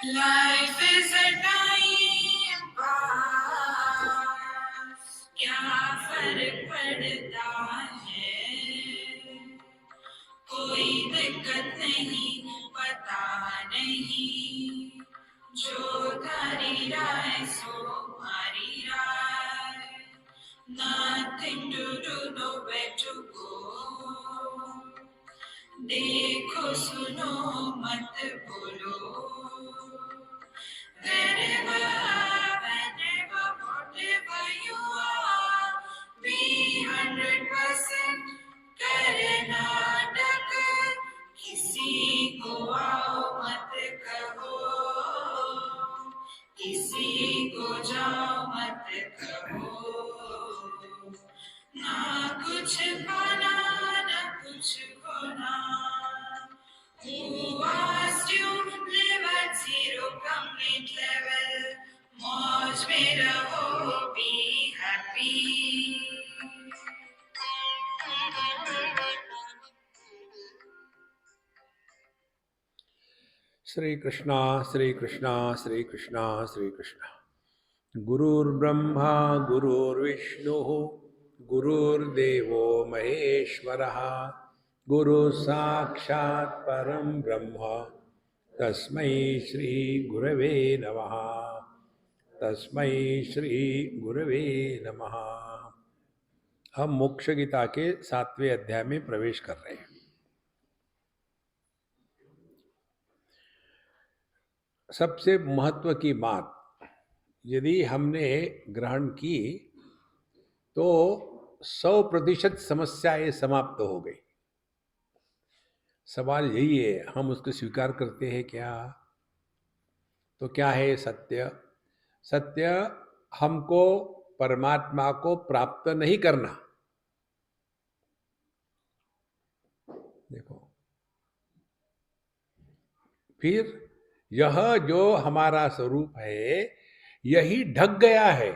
Life is a time pass, क्या फर्क पड़ता है, कोई दिक्कत नहीं, पता नहीं, जो धारी राय सो हमारी राय, nothing to do, nowhere to go, देखो सुनो मत बोलो, wherever, whenever, whatever you are, be 100% करना डकर, किसी को आओ मत कहो, किसी को जाओ मत कहो, ना कुछ पाना ना कुछ खोना, who asked you live at zero complete level, मौज में रहो, be happy. श्री कृष्णा श्री कृष्णा श्री कृष्णा श्री कृष्णा। गुरुर्ब्रह्मा गुरुर्विष्णुः गुरुर्देवो महेश्वरः, गुरु साक्षात् परम ब्रह्म तस्मै श्री गुरवे नमः, तस्मै श्री गुरवे नमः। हम मोक्ष गीता के 7वें अध्याय में प्रवेश कर रहे हैं। सबसे महत्व की बात यदि हमने ग्रहण की तो 100% समस्याएं समाप्त हो गई। सवाल यही है, हम उसको स्वीकार करते हैं क्या? तो क्या है सत्य? सत्य हमको परमात्मा को प्राप्त नहीं करना। देखो, फिर यह जो हमारा स्वरूप है यही ढक गया है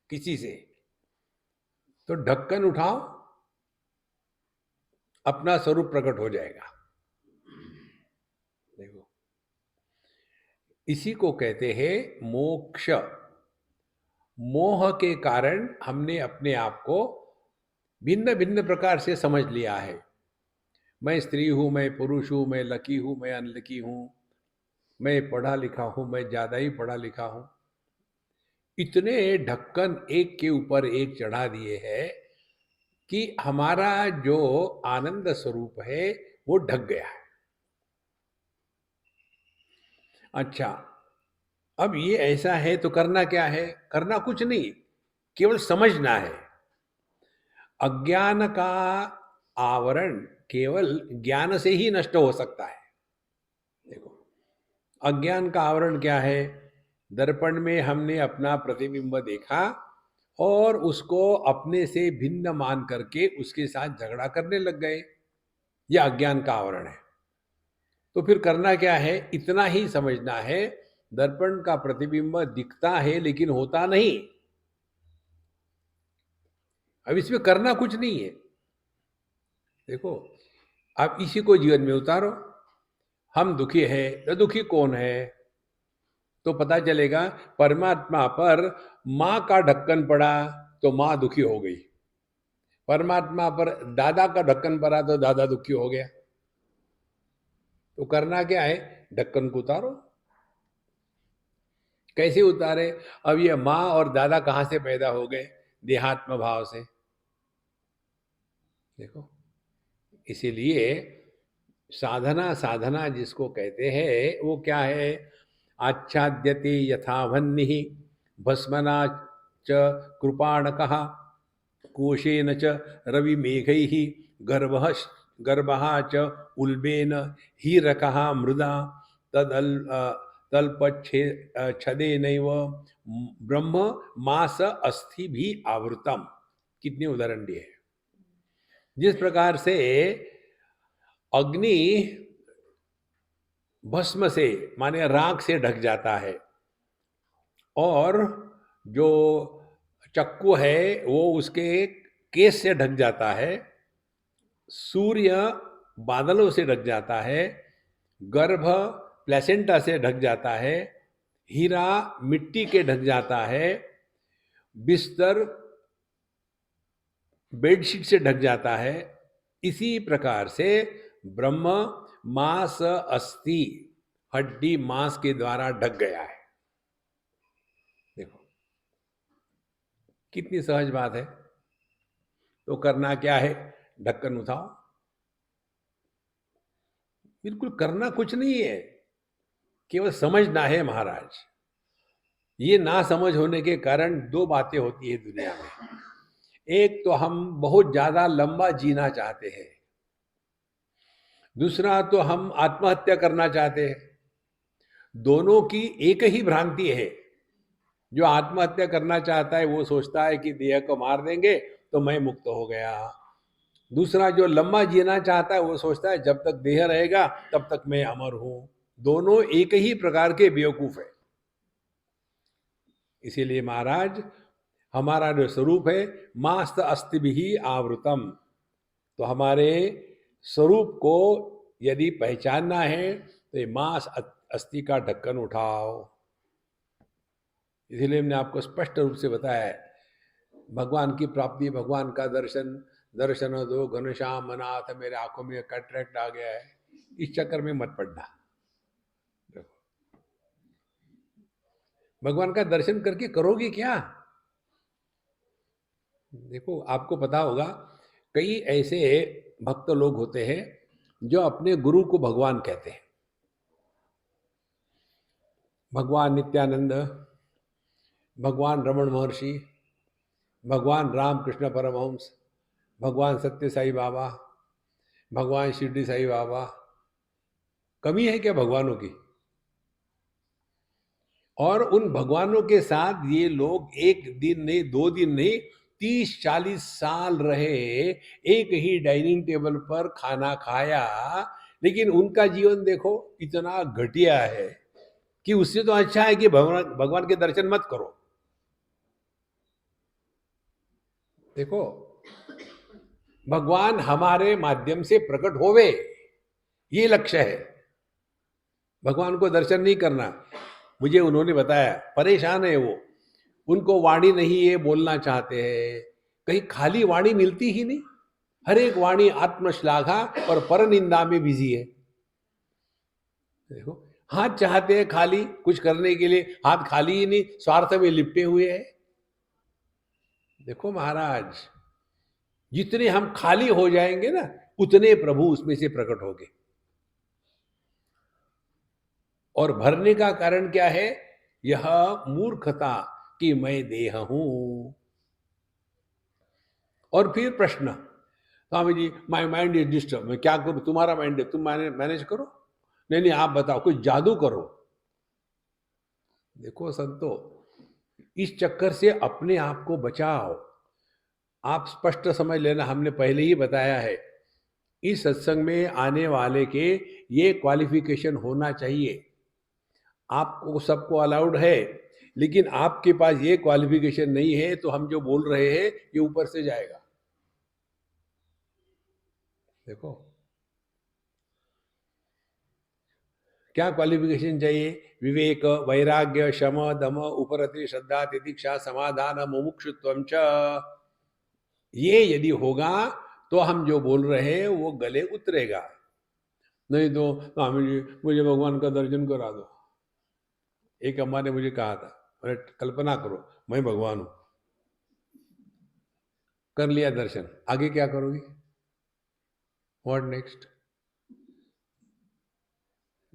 किसी से, तो ढक्कन उठाओ, अपना स्वरूप प्रकट हो जाएगा। देखो, इसी को कहते हैं मोक्ष। मोह के कारण हमने अपने आप को भिन्न भिन्न प्रकार से समझ लिया है। मैं स्त्री हूं, मैं पुरुष हूं, मैं लकी हूं, मैं अनलकी हूं, मैं पढ़ा लिखा हूं, मैं ज्यादा ही पढ़ा लिखा हूं। इतने ढक्कन एक के ऊपर एक चढ़ा दिए हैं कि हमारा जो आनंद स्वरूप है वो ढक गया है। अच्छा, अब ये ऐसा है तो करना क्या है? करना कुछ नहीं, केवल समझना है। अज्ञान का आवरण केवल ज्ञान से ही नष्ट हो सकता है। देखो, अज्ञान का आवरण क्या है? दर्पण में हमने अपना प्रतिबिंब देखा और उसको अपने से भिन्न मान करके उसके साथ झगड़ा करने लग गए। यह अज्ञान का आवरण है। तो फिर करना क्या है? इतना ही समझना है, दर्पण का प्रतिबिंब दिखता है लेकिन होता नहीं। अब इसमें करना कुछ नहीं है। देखो, आप इसी को जीवन में उतारो। हम दुखी है तो दुखी कौन है? तो पता चलेगा परमात्मा पर माँ का ढक्कन पड़ा तो माँ दुखी हो गई, परमात्मा पर दादा का ढक्कन पड़ा तो दादा दुखी हो गया। तो करना क्या है? ढक्कन को उतारो। कैसे उतारे? अब ये माँ और दादा कहाँ से पैदा हो गए? देहात्म भाव से। देखो, इसीलिए साधना साधना जिसको कहते हैं वो क्या है? आच्छाद्यते यथावन्नि भस्मना च कृपाणकः, कोशेन च रविमेघैः गर्भः गर्भः च उल्बेन हीरकः मृदा तदल तल्पच्छे छदेनैव ब्रह्म मास अस्थि भी आवृतम। कितने उदाहरण दिए हैं। जिस प्रकार से अग्नि भस्म से माने राख से ढक जाता है और जो चक्कू है वो उसके केस से ढक जाता है, सूर्य बादलों से ढक जाता है, गर्भ प्लेसेंटा से ढक जाता है, हीरा मिट्टी के ढक जाता है, बिस्तर बेडशीट से ढक जाता है, इसी प्रकार से ब्रह्म मांस अस्थि हड्डी मांस के द्वारा ढक गया है। देखो कितनी सहज बात है। तो करना क्या है? ढक्कन उठाओ। बिल्कुल करना कुछ नहीं है, केवल समझना है महाराज। ये ना समझ होने के कारण दो बातें होती है दुनिया में। एक तो हम बहुत ज्यादा लंबा जीना चाहते हैं, दूसरा तो हम आत्महत्या करना चाहते हैं। दोनों की एक ही भ्रांति है। जो आत्महत्या करना चाहता है वो सोचता है कि देह को मार देंगे तो मैं मुक्त हो गया। दूसरा जो लंबा जीना चाहता है वो सोचता है जब तक देह रहेगा तब तक मैं अमर हूं। दोनों एक ही प्रकार के बेवकूफ है। इसीलिए महाराज हमारा जो स्वरूप है मास्त अस्ति भी आवृतम, तो हमारे स्वरूप को यदि पहचानना है तो ये मांस अस्थि का ढक्कन उठाओ। इसीलिए मैंने आपको स्पष्ट रूप से बताया है, भगवान की प्राप्ति, भगवान का दर्शन, दर्शन दो घनश्याम मनाथ, मेरे आंखों में कैटरेक्ट आ गया है, इस चक्कर में मत पड़ना। भगवान का दर्शन करके करोगे क्या? देखो आपको पता होगा कई ऐसे भक्त लोग होते हैं जो अपने गुरु को भगवान कहते हैं। भगवान नित्यानंद, भगवान रमण महर्षि, भगवान रामकृष्ण परमहंस, भगवान सत्य साई बाबा, भगवान शिरडी साई बाबा। कमी है क्या भगवानों की? और उन भगवानों के साथ ये लोग एक दिन नहीं, 2 दिन नहीं, 30-40 साल रहे, एक ही डाइनिंग टेबल पर खाना खाया, लेकिन उनका जीवन देखो इतना घटिया है कि उससे तो अच्छा है कि भगवान के दर्शन मत करो। देखो भगवान हमारे माध्यम से प्रकट होवे, ये लक्ष्य है। भगवान को दर्शन नहीं करना। मुझे उन्होंने बताया परेशान है वो, उनको वाणी नहीं है, बोलना चाहते हैं, कहीं खाली वाणी मिलती ही नहीं। हर एक वाणी आत्मश्लाघा और पर निंदा में बिजी है। देखो हाथ चाहते हैं खाली कुछ करने के लिए, हाथ खाली ही नहीं, स्वार्थ में लिपटे हुए हैं। देखो महाराज जितने हम खाली हो जाएंगे ना उतने प्रभु उसमें से प्रकट होंगे। और भरने का कारण क्या है? यह मूर्खता कि मैं देह हूं। और फिर प्रश्न, Swami ji my mind is disturb, मैं क्या करूं? तुम्हारा माइंड है, तुम मैनेज करो। नहीं नहीं आप बताओ, कुछ जादू करो। देखो संतो, इस चक्कर से अपने आप को बचाओ। आप स्पष्ट समझ लेना, हमने पहले ही बताया है इस सत्संग में आने वाले के ये क्वालिफिकेशन होना चाहिए। आपको सबको अलाउड है, लेकिन आपके पास ये क्वालिफिकेशन नहीं है तो हम जो बोल रहे हैं ये ऊपर से जाएगा। देखो क्या क्वालिफिकेशन चाहिए? विवेक, वैराग्य, शम, दम, उपरति, श्रद्धा, तितिक्षा, समाधान, मुमुक्षुत्वम च। ये यदि होगा तो हम जो बोल रहे हैं वो गले उतरेगा। नहीं तो स्वामी जी मुझे भगवान का दर्शन करा दो। एक अम्मा ने मुझे कहा था, अरे कल्पना करो मैं भगवान हूं, कर लिया दर्शन, आगे क्या करोगी? What next?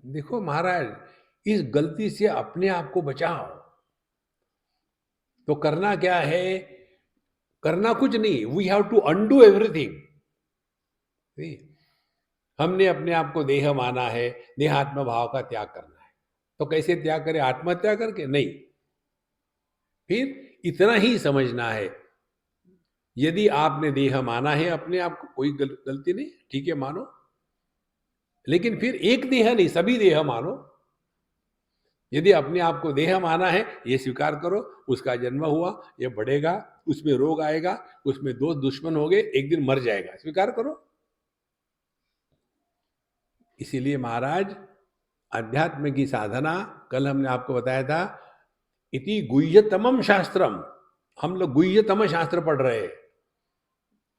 देखो महाराज इस गलती से अपने आप को बचाओ। तो करना क्या है? करना कुछ नहीं, we have to undo everything. हमने अपने आप को देह माना है, देहात्म भाव का त्याग करना है। तो कैसे त्याग करें? आत्महत्या करके? नहीं। फिर इतना ही समझना है, यदि आपने देह माना है अपने आप को, कोई गलती नहीं, ठीक है मानो, लेकिन फिर एक देह नहीं सभी देह मानो। यदि अपने आप को देह माना है ये स्वीकार करो, उसका जन्म हुआ, ये बढ़ेगा, उसमें रोग आएगा, उसमें दो दुश्मन हो गए, एक दिन मर जाएगा, स्वीकार करो। इसीलिए महाराज अध्यात्म की साधना, कल हमने आपको बताया था, इति गुह्यतमम शास्त्रम। हम लोग गुह्यतम शास्त्र पढ़ रहे हैं,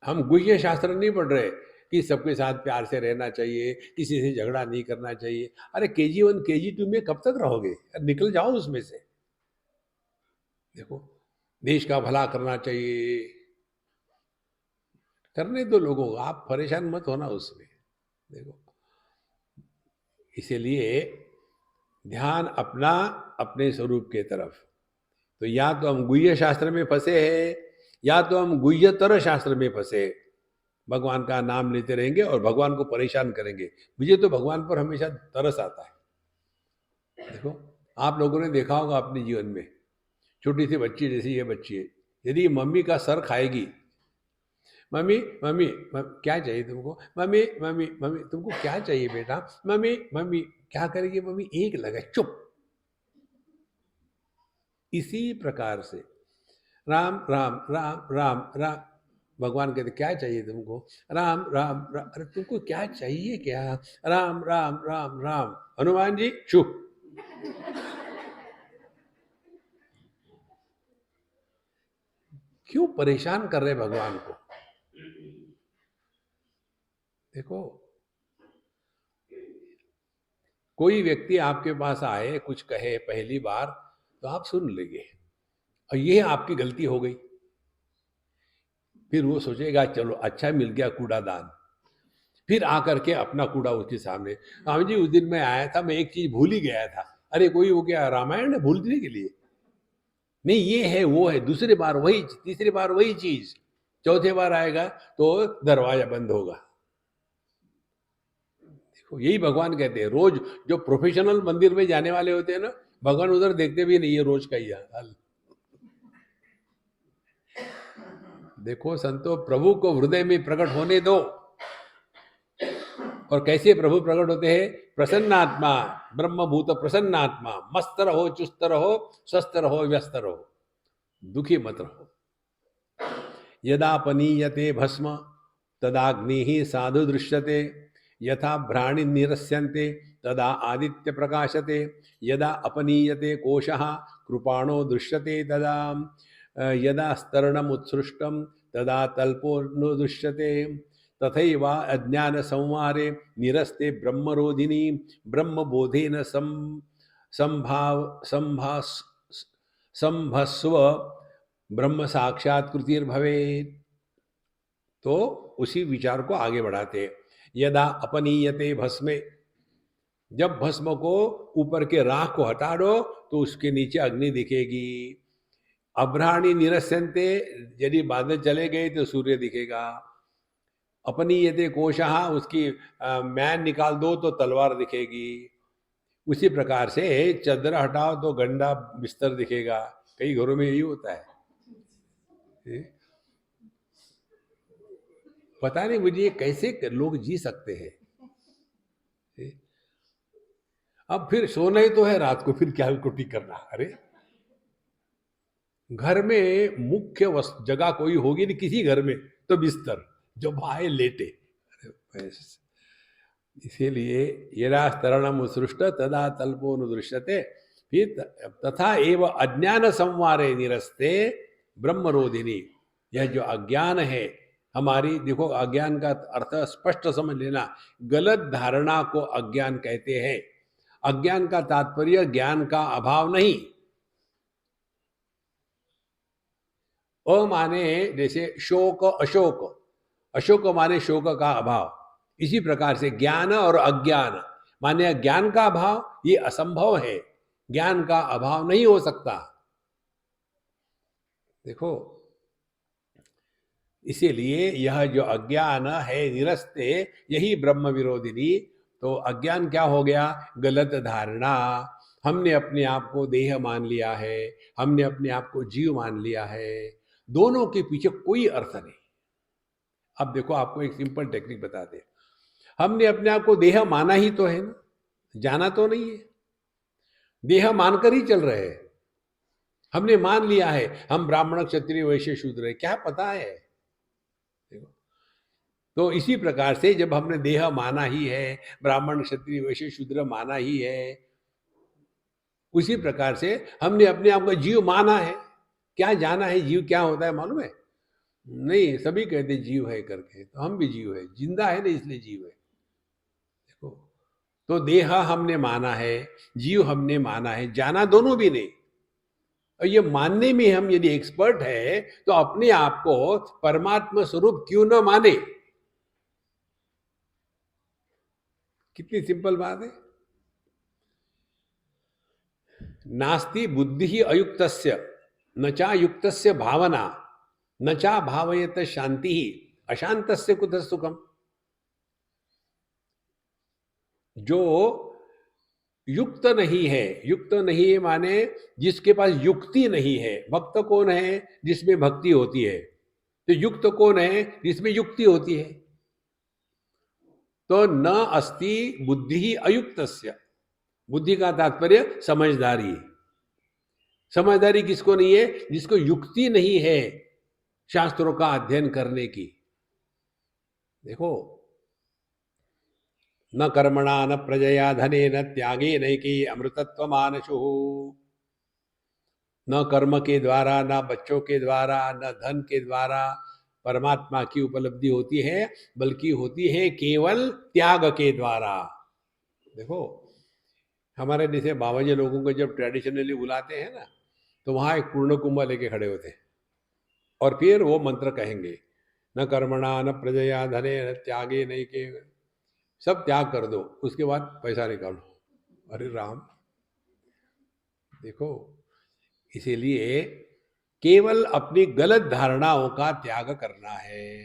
हम गुह्य शास्त्र नहीं पढ़ रहे कि सबके साथ प्यार से रहना चाहिए, किसी से झगड़ा नहीं करना चाहिए। अरे KG1 KG2 में कब तक रहोगे? निकल जाओ उसमें से। देखो, देश का भला करना चाहिए, करने दो लोगों को, आप परेशान मत होना उसमें। देखो, इसीलिए ध्यान अपना अपने स्वरूप के तरफ। तो या तो हम गुह्य शास्त्र में फंसे हैं, या तो हम गुह्यतर शास्त्र में फंसे। भगवान का नाम लेते रहेंगे और भगवान को परेशान करेंगे। मुझे तो भगवान पर हमेशा तरस आता है। देखो, आप लोगों ने देखा होगा अपने जीवन में, छोटी सी बच्ची, जैसी ये बच्ची है, यदि मम्मी का सर खाएगी, मम्मी मम्मी क्या चाहिए तुमको, मम्मी मम्मी मम्मी तुमको क्या चाहिए बेटा, मम्मी मम्मी, क्या करेगी मम्मी? एक लगा चुप। इसी प्रकार से राम राम राम राम राम, भगवान कहते क्या चाहिए तुमको, राम राम राम, अरे तुमको क्या चाहिए क्या, राम राम राम राम, हनुमान जी चुप। क्यों परेशान कर रहे भगवान को? देखो, कोई व्यक्ति आपके पास आए, कुछ कहे पहली बार, तो आप सुन लेंगे, और ये आपकी गलती हो गई, फिर वो सोचेगा चलो अच्छा मिल गया कूड़ादान, फिर आकर के अपना कूड़ा उसके सामने, स्वामी जी उस दिन मैं आया था, मैं एक चीज भूल ही गया था। अरे कोई वो क्या रामायण है भूलने के लिए? नहीं, ये है वो है, दूसरी बार वही, तीसरी बार वही चीज, चौथे बार आएगा तो दरवाजा बंद होगा। देखो, यही भगवान कहते हैं। रोज जो प्रोफेशनल मंदिर में जाने वाले होते हैं ना, भगवान उधर देखते भी नहीं है रोज का ही हाल। देखो संतो, प्रभु को हृदय में प्रकट होने दो। और कैसे प्रभु प्रकट होते हैं? प्रसन्नात्मा, ब्रह्मभूत प्रसन्नात्मा। मस्त रहो, चुस्त रहो, स्वस्थ रहो, व्यस्त रहो, दुखी मत रहो। यदा पनीयते भस्म तदाग्नि साधु दृश्यते, यथा भ्राणि निरस्यन्ते तदा आदित्य प्रकाशते, यदा अपनीयते कोशः कृपाणो दृश्यते तदा, यदा स्तरणम उत्सृष्टम तदा तल्पो नो दृश्यते, तथैव अज्ञान संवारे निरस्ते ब्रह्मरोधिनी, ब्रह्मबोधेन संभाव संभास संभस्व ब्रह्म साक्षात्कृतिर्भवेत्। तो उसी विचार को आगे बढ़ाते हैं। यदा अपनीयते भस्मे, जब भस्म को, ऊपर के राख को हटा दो तो उसके नीचे अग्नि दिखेगी। अभ्राणी निरस्यन्ते, यदि बादल चले गए तो सूर्य दिखेगा। अपनीयते कोशः, उसकी मैन निकाल दो तो तलवार दिखेगी। उसी प्रकार से चद्दर हटाओ तो गंदा बिस्तर दिखेगा। कई घरों में यही होता है। पता नहीं मुझे ये कैसे लोग जी सकते हैं। अब फिर सोना ही तो है रात को, फिर क्या कुटी करना? अरे घर में मुख्य जगह कोई होगी नहीं किसी घर में, तो बिस्तर, जो भाई लेटे। अरे इसीलिए यदा स्तरणम उत्सृष्ट तदा तल्पो नु दृश्यते, फिर तथा एव अज्ञान संवारे निरस्ते ब्रह्मरोधिनी। यह जो अज्ञान है हमारी, देखो अज्ञान का अर्थ स्पष्ट समझ लेना। गलत धारणा को अज्ञान कहते हैं। अज्ञान का तात्पर्य ज्ञान का अभाव नहीं। अ माने जैसे शोक अशोक, अशोक माने शोक का अभाव। इसी प्रकार से ज्ञान और अज्ञान माने ज्ञान का अभाव, ये असंभव है। ज्ञान का अभाव नहीं हो सकता। देखो, इसीलिए यह जो अज्ञान है निरस्ते, यही ब्रह्म विरोधिनी। तो अज्ञान क्या हो गया? गलत धारणा। हमने अपने आप को देह मान लिया है, हमने अपने आप को जीव मान लिया है। दोनों के पीछे कोई अर्थ नहीं। अब देखो, आपको एक सिंपल टेक्निक बताते हैं। हमने अपने आप को देह माना ही तो है ना, जाना तो नहीं है। देह मानकर ही चल रहे हैं। हमने मान लिया है हम ब्राह्मण क्षत्रिय वैश्य शूद्र है, क्या पता है? देखो, तो इसी प्रकार से जब हमने देह माना ही है, ब्राह्मण क्षत्रिय वैश्य शूद्र माना ही है, उसी प्रकार से हमने अपने आप को जीव माना है। क्या जाना है जीव क्या होता है मालूम है? नहीं, सभी कहते जीव है करके, तो हम भी जीव है, जिंदा है ना इसलिए जीव है। देखो, तो देह हमने माना है, जीव हमने माना है, जाना दोनों भी नहीं। और ये मानने में हम यदि एक्सपर्ट है तो अपने आप को परमात्मा स्वरूप क्यों न माने? कितनी सिंपल बात है। नास्ति बुद्धि अयुक्तस्य न चा युक्तस्य भावना न चा भावयत शांति अशांतस्य कुतः सुखम। जो युक्त नहीं है, युक्त नहीं है माने जिसके पास युक्ति नहीं है। भक्त कौन है? जिसमें भक्ति होती है। तो युक्त कौन है? जिसमें युक्ति होती है। तो न अस्ति बुद्धि अयुक्तस्य, बुद्धि का तात्पर्य समझदारी। समझदारी किसको नहीं है? जिसको युक्ति नहीं है शास्त्रों का अध्ययन करने की। देखो, न कर्मणा न प्रजया धने न त्यागे नैके अमृतत्व मानशु। न कर्म के द्वारा, न बच्चों के द्वारा, न धन के द्वारा परमात्मा की उपलब्धि होती है, बल्कि होती है केवल त्याग के द्वारा। देखो, हमारे जैसे बाबा जी लोगों को जब ट्रेडिशनली बुलाते हैं ना, तो वहां एक पूर्ण कुंभ लेके खड़े होते हैं और फिर वो मंत्र कहेंगे, न कर्मणा न प्रजया धने न त्यागे नहीं के, सब त्याग कर दो, उसके बाद पैसा निकालो। अरे राम, देखो, इसीलिए केवल अपनी गलत धारणाओं का त्याग करना है।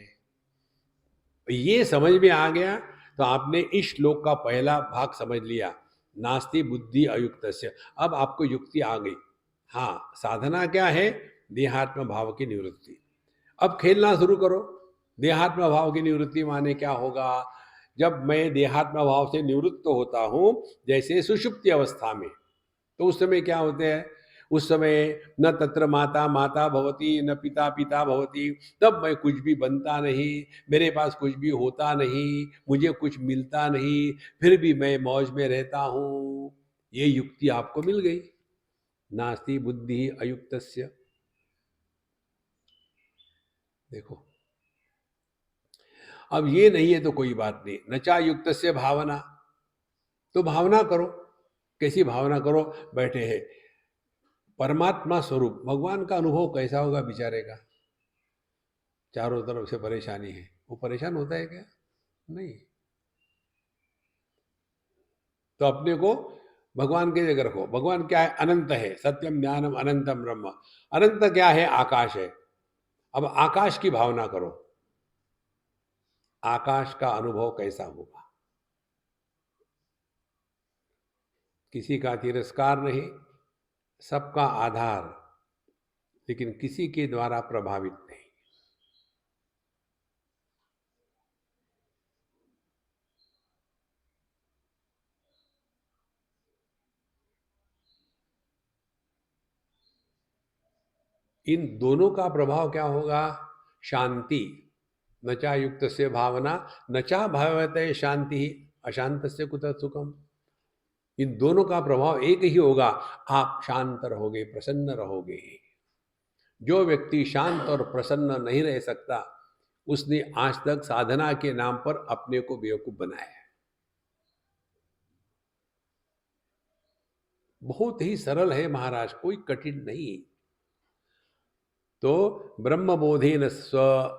ये समझ में आ गया तो आपने इस श्लोक का पहला भाग समझ लिया, नास्ति बुद्धि अयुक्तस्य। अब आपको युक्ति आ गई। हाँ, साधना क्या है? देहात्म भाव की निवृत्ति। अब खेलना शुरू करो। देहात्म भाव की निवृत्ति माने क्या होगा? जब मैं देहात्म भाव से निवृत्त होता हूं, जैसे सुषुप्ति अवस्था में, तो उस समय क्या होते हैं? उस समय न तत्र माता माता भवती न पिता पिता भवती। तब मैं कुछ भी बनता नहीं, मेरे पास कुछ भी होता नहीं, मुझे कुछ मिलता नहीं, फिर भी मैं मौज में रहता हूं। ये युक्ति आपको मिल गई, नास्ति बुद्धि अयुक्तस्य। देखो, अब ये नहीं है तो कोई बात नहीं, नचा युक्तस्य भावना, तो भावना करो। कैसी भावना करो? बैठे हैं, परमात्मा स्वरूप भगवान का अनुभव कैसा होगा बेचारे का? चारों तरफ से परेशानी है, वो परेशान होता है क्या? नहीं। तो अपने को भगवान के जगह रखो। भगवान क्या है? अनंत है, सत्यम ज्ञानम अनंतम ब्रह्म। अनंत क्या है? आकाश है। अब आकाश की भावना करो, आकाश का अनुभव कैसा होगा? किसी का तिरस्कार नहीं, सबका आधार, लेकिन किसी के द्वारा प्रभावित नहीं। इन दोनों का प्रभाव क्या होगा? शांति। नचा युक्त से भावना नचा भावते शांति अशांत से कुतः सुखम। इन दोनों का प्रभाव एक ही होगा, आप शांत रहोगे, प्रसन्न रहोगे। जो व्यक्ति शांत और प्रसन्न नहीं रह सकता, उसने आज तक साधना के नाम पर अपने को बेवकूफ बनाया है। बहुत ही सरल है महाराज, कोई कठिन नहीं। तो ब्रह्मबोधेन स्व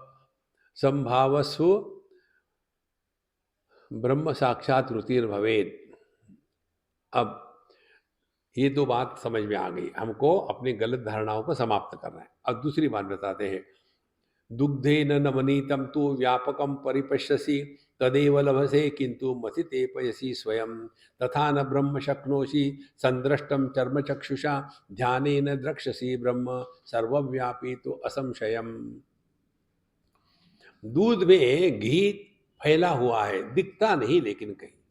संभावस्व ब्रह्म साक्षात रुतिर्भवेद। अब ये तो बात समझ में आ गई, हमको अपनी गलत धारणाओं को समाप्त करना है। अब दूसरी बात बताते हैं, दुग्धे न नवनीतम तु व्यापकम परिपश्यसि तदेव लभसे किंतु मति ते पयसी स्वयं तथा न ब्रह्म शक्नोषि संदृष्टम चर्म चक्षुषा ध्याने न द्रक्ष्यसि ब्रह्म सर्वव्यापी तो असंशयम। दूध में घी फैला हुआ है, दिखता नहीं लेकिन कहीं।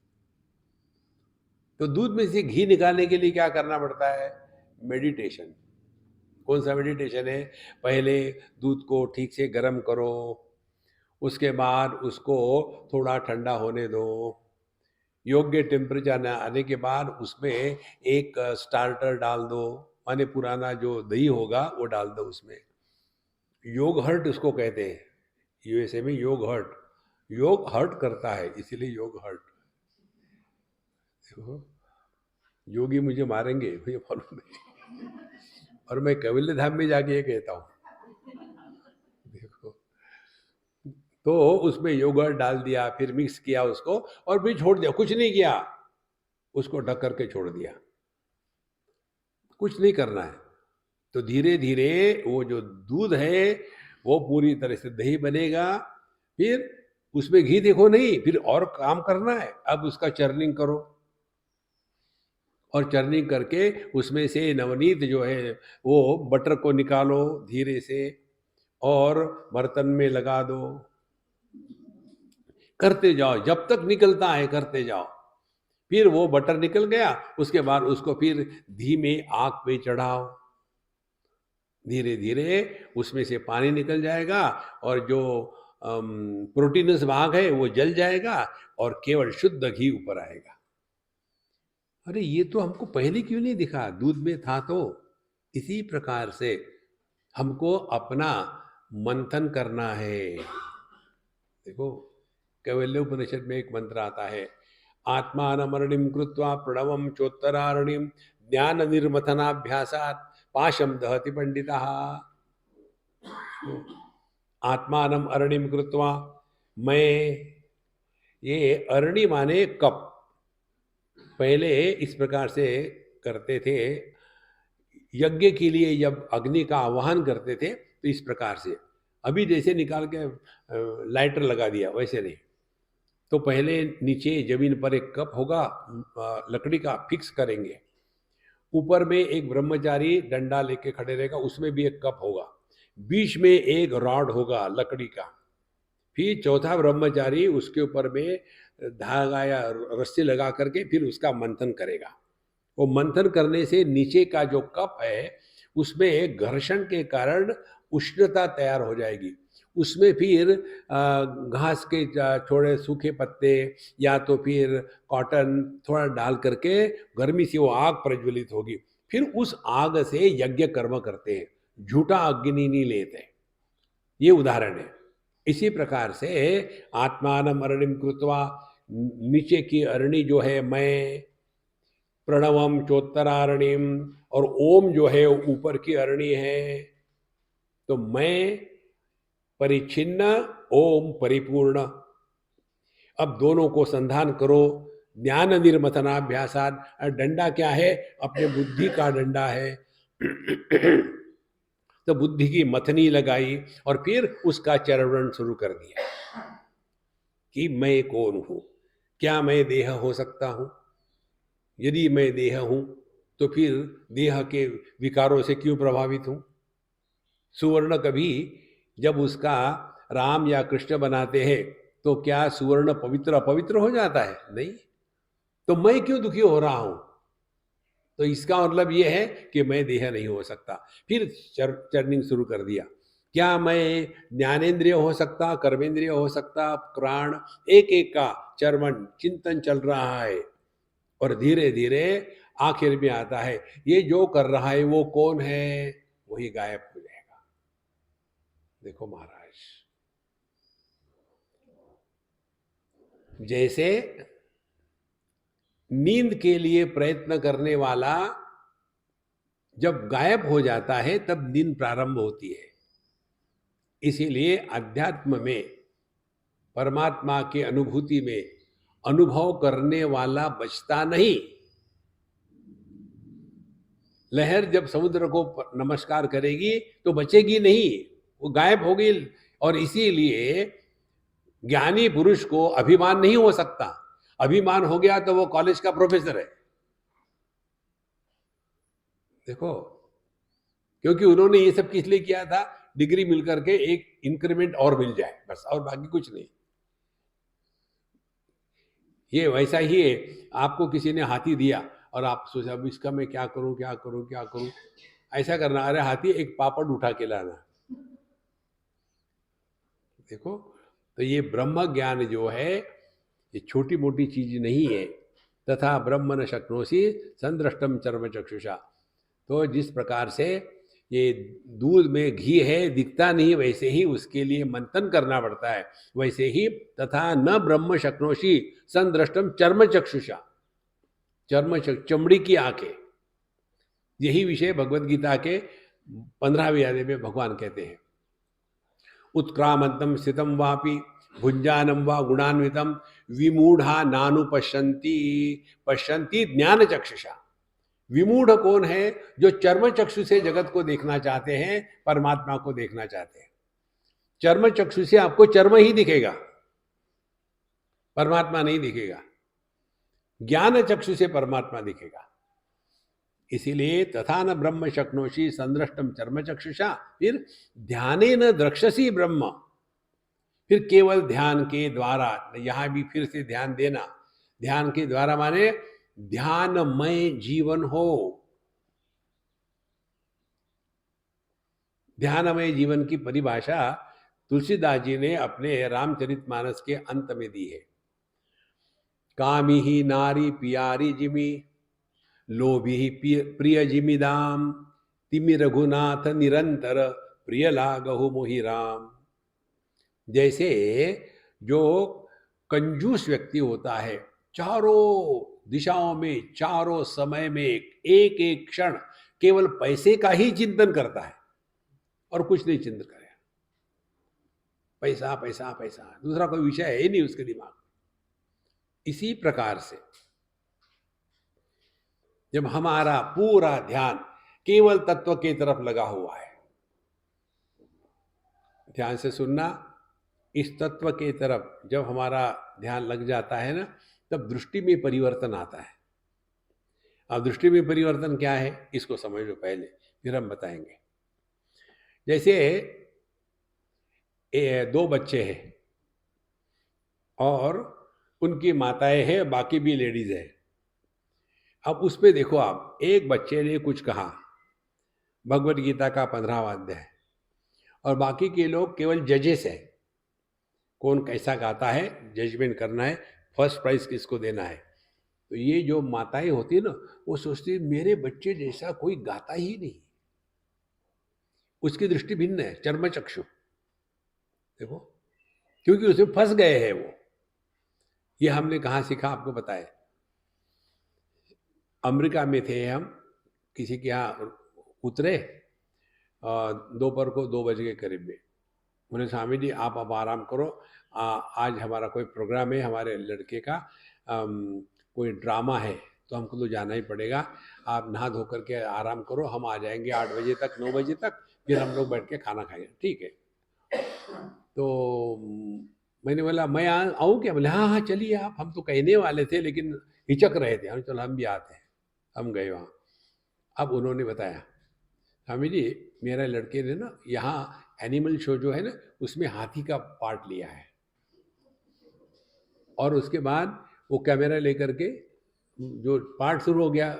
तो दूध में से घी निकालने के लिए क्या करना पड़ता है? मेडिटेशन। कौन सा मेडिटेशन है? पहले दूध को ठीक से गर्म करो, उसके बाद उसको थोड़ा ठंडा होने दो। योग्य टेम्परेचर आने के बाद उसमें एक स्टार्टर डाल दो, माने पुराना जो दही होगा वो डाल दो उसमें। योग हर्ट उसको कहते हैं, यूएसए में योग हर्ट, योग हर्ट करता है इसीलिए योग हर्ट। देखो, योगी मुझे मारेंगे मुझे मालूम नहीं, और मैं कैवल्य धाम में जाके ये कहता हूँ। देखो, तो उसमें योगर्ट डाल दिया, फिर मिक्स किया उसको और फिर छोड़ दिया, कुछ नहीं किया, उसको ढक करके छोड़ दिया, कुछ नहीं करना है। तो धीरे धीरे वो जो दूध है वो पूरी तरह से दही बनेगा। फिर उसमें घी देखो नहीं, फिर और काम करना है, अब उसका चर्निंग करो, और चर्निंग करके उसमें से नवनीत जो है वो बटर को निकालो धीरे से और बर्तन में लगा दो। करते जाओ जब तक निकलता है, करते जाओ। फिर वो बटर निकल गया, उसके बाद उसको फिर धीमे आग पे चढ़ाओ। धीरे धीरे उसमें से पानी निकल जाएगा और जो प्रोटीनस भाग है वो जल जाएगा और केवल शुद्ध घी ऊपर आएगा। अरे ये तो हमको पहले क्यों नहीं दिखा, दूध में था तो। इसी प्रकार से हमको अपना मंथन करना है। देखो, कैवल्योपनिषद में एक मंत्र आता है, आत्मानमरणिम कृत्वा प्रणवम चोत्तरारणिम ज्ञान निर्मथनाभ्यासात पाशम दहति पंडितः। आत्मानम अरणिम कृत्वा, मैं, ये अरणि माने कप, पहले इस प्रकार से करते थे, यज्ञ के लिए जब अग्नि का आवाहन करते थे तो इस प्रकार से, अभी जैसे निकाल के लाइटर लगा दिया वैसे नहीं। तो पहले नीचे जमीन पर एक कप होगा, लकड़ी का फिक्स करेंगे, ऊपर में एक ब्रह्मचारी डंडा लेके खड़े रहेगा, उसमें भी एक कप होगा, बीच में एक रॉड होगा लकड़ी का, फिर चौथा ब्रह्मचारी उसके ऊपर में धागा या रस्सी लगा करके फिर उसका मंथन करेगा। वो मंथन करने से नीचे का जो कप है उसमें घर्षण के कारण उष्णता तैयार हो जाएगी, उसमें फिर घास के थोड़े सूखे पत्ते या तो फिर कॉटन थोड़ा डाल करके गर्मी से वो आग प्रज्वलित होगी, फिर उस आग से यज्ञ कर्म करते हैं, झूठा अग्नि नहीं लेते। ये उदाहरण है। इसी प्रकार से आत्मान अरणिम कृत्वा, नीचे की अरणी जो है मैं, प्रणवम चोत्तरारणिम, और ओम जो है ऊपर की अरणी है। तो मैं परिच्छिन्न, ओम परिपूर्ण। अब दोनों को संधान करो, ज्ञान निर्मथनाभ्यासात। डंडा क्या है, अपने बुद्धि का डंडा है। तो बुद्धि की मथनी लगाई और फिर उसका चरण शुरू कर दिया कि मैं कौन हूं, क्या मैं देह हो सकता हूं? यदि मैं देह हूं तो फिर देह के विकारों से क्यों प्रभावित हूं? सुवर्ण कभी जब उसका राम या कृष्ण बनाते हैं तो क्या सुवर्ण पवित्र अपवित्र हो जाता है? नहीं। तो मैं क्यों दुखी हो रहा हूं? तो इसका मतलब यह है कि मैं देह नहीं हो सकता। फिर चर्निंग शुरू कर दिया, क्या मैं ज्ञानेन्द्रिय हो सकता, कर्मेंद्रिय हो सकता, प्राण, एक एक का चर्मन चिंतन चल रहा है। और धीरे धीरे आखिर में आता है, ये जो कर रहा है वो कौन है? वही गायब हो जाएगा। देखो महाराज, जैसे नींद के लिए प्रयत्न करने वाला जब गायब हो जाता है तब नींद प्रारंभ होती है। इसीलिए अध्यात्म में, परमात्मा की अनुभूति में अनुभव करने वाला बचता नहीं। लहर जब समुद्र को नमस्कार करेगी तो बचेगी नहीं, वो गायब हो गई। और इसीलिए ज्ञानी पुरुष को अभिमान नहीं हो सकता। अभिमान हो गया तो वो कॉलेज का प्रोफेसर है। देखो, क्योंकि उन्होंने ये सब किस लिए किया था? डिग्री मिल करके एक इंक्रीमेंट और मिल जाए, बस, और बाकी कुछ नहीं। ये वैसा ही है, आपको किसी ने हाथी दिया और आप सोचा अब इसका मैं क्या करूं, क्या करूं, क्या करूं, ऐसा करना। अरे हाथी, एक पापड़ उठा के लाना। देखो, तो ये ब्रह्म ज्ञान जो है ये छोटी मोटी चीज नहीं है। तथा ब्रह्म न शक्नोषि संदृष्टम चर्म चक्षुषा। तो जिस प्रकार से ये दूध में घी है दिखता नहीं, वैसे ही उसके लिए मंथन करना पड़ता है। वैसे ही तथा न ब्रह्म शक्नोषि संदृष्टम चर्म चक्षुषा, चमड़ी की आंखें। यही विषय भगवत गीता के 15वें अध्याय में भगवान कहते हैं। उत्क्रामंतम स्थितम वापि भुंजानम वा गुणान्वितम विमूढ़ा नानु पश्यंती पश्यंती ज्ञान चक्षुषा। विमूढ़ कौन है? जो चर्म चक्षु से जगत को देखना चाहते हैं, परमात्मा को देखना चाहते हैं। चर्म चक्षु से आपको चर्म ही दिखेगा, परमात्मा नहीं दिखेगा। ज्ञान चक्षु से परमात्मा दिखेगा। इसीलिए तथा न ब्रह्म शक्नोषि संदृष्टम चर्म चक्षुषा, फिर ध्याने न द्रक्षसी ब्रह्म, फिर केवल ध्यान के द्वारा, यहां भी फिर से ध्यान देना। ध्यान के द्वारा माने ध्यानमय जीवन हो। ध्यानमय जीवन की परिभाषा तुलसीदास जी ने अपने रामचरितमानस के अंत में दी है। कामी ही नारी पियारी जिमी, लोभी ही प्रिय जिमिदाम, तिमि रघुनाथ निरंतर प्रिय लागहु मोहि राम। जैसे जो कंजूस व्यक्ति होता है, चारों दिशाओं में, चारों समय में एक एक क्षण केवल पैसे का ही चिंतन करता है और कुछ नहीं चिंतन करे। पैसा पैसा पैसा, दूसरा कोई विषय है ही नहीं उसके दिमाग में। इसी प्रकार से जब हमारा पूरा ध्यान केवल तत्व की तरफ लगा हुआ है, ध्यान से सुनना, इस तत्व के तरफ जब हमारा ध्यान लग जाता है ना, तब दृष्टि में परिवर्तन आता है। अब दृष्टि में परिवर्तन क्या है इसको समझ लो पहले, फिर हम बताएंगे। जैसे दो बच्चे हैं और उनकी माताएं हैं, बाकी भी लेडीज है। अब उस पे देखो आप, एक बच्चे ने कुछ कहा, भगवत गीता का 15वां अध्याय, और बाकी के लोग केवल जजेस हैं। कौन कैसा गाता है जजमेंट करना है, फर्स्ट प्राइज किसको देना है। तो ये जो माताएं होती है ना, वो सोचती है मेरे बच्चे जैसा कोई गाता ही नहीं। उसकी दृष्टि भिन्न है, चर्मचक्षु। देखो, क्योंकि उसमें फंस गए हैं वो। ये हमने कहाँ सीखा आपको बताया। अमेरिका में थे हम, किसी के यहाँ उतरे, दोपहर को 2 बजे के करीब में। बोले स्वामी जी आप अब आराम करो, आज हमारा कोई प्रोग्राम है, हमारे लड़के का कोई ड्रामा है, तो हमको तो जाना ही पड़ेगा। आप नहा धो करके आराम करो, हम आ जाएंगे 8 बजे तक, 9 बजे तक, फिर हम लोग बैठ के खाना खाएंगे। ठीक है। तो मैंने बोला मैं आऊँ क्या? बोले हाँ हाँ चलिए आप। हम तो कहने वाले थे लेकिन हिचक रहे थे। हम चलो हम भी आते हैं। हम गए वहाँ। अब उन्होंने बताया, स्वामी जी मेरे लड़के ने ना यहाँ एनिमल शो जो है ना, उसमें हाथी का पार्ट लिया है। और उसके बाद वो कैमरा लेकर के जो पार्ट शुरू हो गया,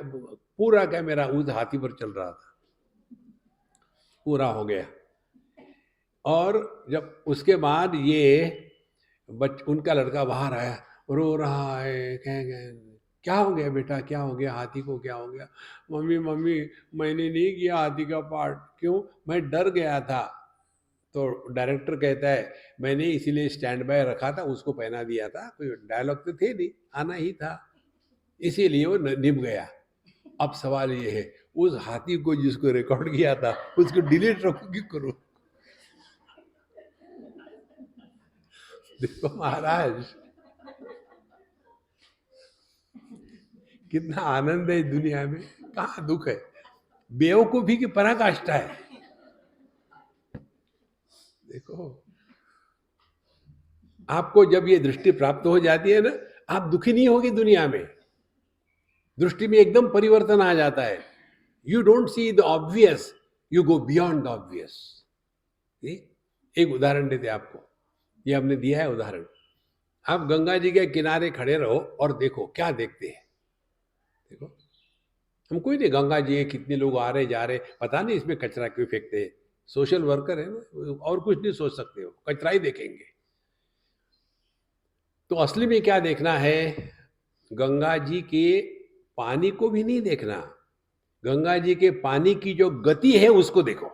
पूरा कैमरा उस हाथी पर चल रहा था, पूरा हो गया। और जब उसके बाद ये उनका लड़का बाहर आया, रो रहा है, क्या हो गया बेटा, क्या हो गया, हाथी को क्या हो गया? मम्मी मम्मी मैंने नहीं किया हाथी का पार्ट। क्यों? मैं डर गया था। तो डायरेक्टर कहता है मैंने इसीलिए स्टैंड बाय रखा था, उसको पहना दिया था, कोई डायलॉग तो थे नहीं, आना ही था, इसीलिए वो निभ गया। अब सवाल ये है, उस हाथी को जिसको रिकॉर्ड किया था उसको डिलीट रखो कि करो? देखो महाराज, कितना आनंद है इस दुनिया में, कहाँ दुख है। बेवकूफी की पराकाष्ठा है। देखो, आपको जब ये दृष्टि प्राप्त हो जाती है ना, आप दुखी नहीं होगे दुनिया में। दृष्टि में एकदम परिवर्तन आ जाता है। You don't see the obvious, you go beyond the obvious. एक उदाहरण देते आपको, ये हमने दिया है उदाहरण। आप गंगा जी के किनारे खड़े रहो और देखो क्या देखते हैं। देखो, हम कोई नहीं, गंगा जी कितने लोग आ रहे जा रहे, पता नहीं इसमें कचरा क्यों फेंकते हैं। सोशल वर्कर है ना, और कुछ नहीं सोच सकते हो, कचरा ही देखेंगे। तो असली में क्या देखना है? गंगा जी के पानी को भी नहीं देखना, गंगा जी के पानी की जो गति है उसको देखो।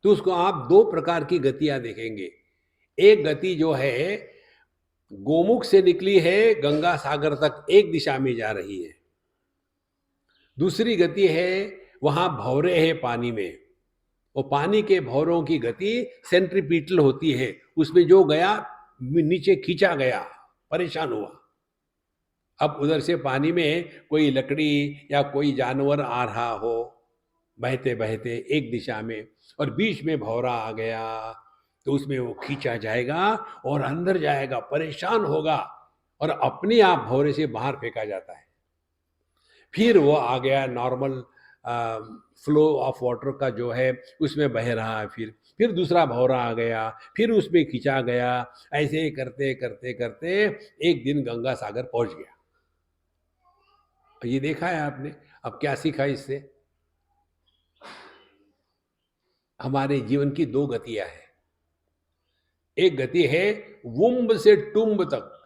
तो उसको आप दो प्रकार की गतियां देखेंगे। एक गति जो है गोमुख से निकली है, गंगा सागर तक एक दिशा में जा रही है। दूसरी गति है वहां भंवरे हैं पानी में, और पानी के भंवरों की गति सेंट्रीपिटल होती है, उसमें जो गया नीचे खींचा गया, परेशान हुआ। अब उधर से पानी में कोई लकड़ी या कोई जानवर आ रहा हो बहते बहते एक दिशा में, और बीच में भंवरा आ गया, तो उसमें वो खींचा जाएगा और अंदर जाएगा, परेशान होगा, और अपने आप भंवरे से बाहर फेंका जाता है। फिर वो आ गया नॉर्मल फ्लो ऑफ वाटर का जो है उसमें बह रहा है, फिर दूसरा भंवरा आ गया, फिर उसमें खींचा गया, ऐसे ही करते करते करते एक दिन गंगा सागर पहुंच गया। ये देखा है आपने? अब क्या सीखा इससे? हमारे जीवन की दो गतियां हैं। एक गति है वुम्ब से टुम्ब तक,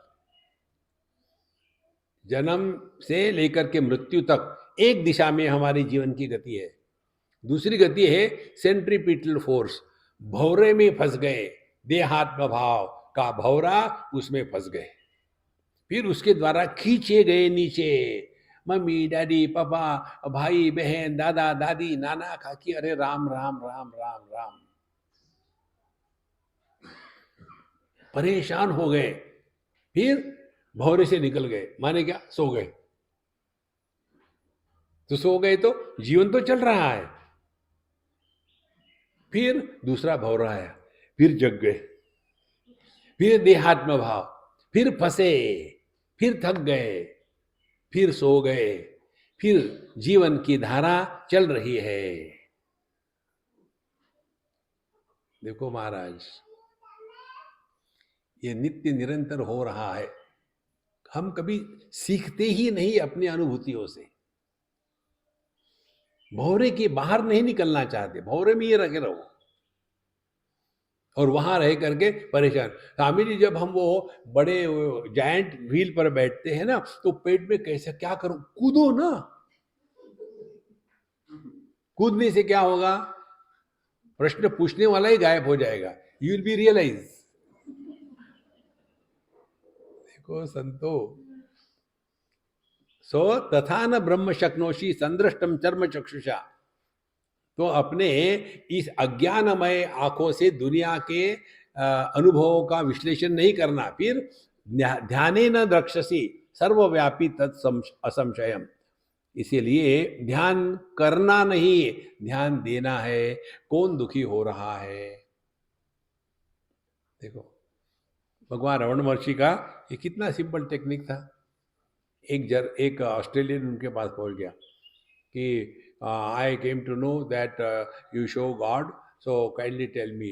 जन्म से लेकर के मृत्यु तक एक दिशा में हमारे जीवन की गति है। दूसरी गति है सेंट्रीपिटल फोर्स, भंवरे में फंस गए, देहात्म भाव का भंवरा, उसमें फंस गए, फिर उसके द्वारा खींचे गए नीचे। मम्मी डैडी पापा भाई बहन दादा दादी नाना काकी, अरे राम राम राम राम राम, परेशान हो गए, फिर भंवरे से निकल गए, माने क्या, सो गए। तो सो गए तो जीवन तो चल रहा है, फिर दूसरा भंवरा आया, फिर जग गए, फिर देहात्म भाव, फिर फंसे, फिर थक गए, फिर सो गए, फिर जीवन की धारा चल रही है। देखो महाराज, ये नित्य निरंतर हो रहा है। हम कभी सीखते ही नहीं अपनी अनुभूतियों से, भंवरे के बाहर नहीं निकलना चाहते, भंवरे में ही रखे रहो, और वहां रह करके परेशान। स्वामी जी, जब हम वो बड़े जायंट व्हील पर बैठते हैं ना, तो पेट में कैसे क्या करूं, कूदो ना, कूदने से क्या होगा, प्रश्न पूछने वाला ही गायब हो जाएगा, यू विल बी रियलाइज। देखो संतो, सो तथा न ब्रह्म शक्नोषि संदृष्टम चर्म चक्षुषा। तो अपने इस अज्ञानमय आंखों से दुनिया के अनुभवों का विश्लेषण नहीं करना, फिर ध्याने न द्रक्षसी सर्वव्यापी असंशयम। इसीलिए ध्यान करना नहीं, ध्यान देना है, कौन दुखी हो रहा है। देखो भगवान रमण महर्षि का ये कितना सिंपल टेक्निक था। एक ऑस्ट्रेलियन उनके पास पहुंच गया कि I came to know that you show God, so kindly tell me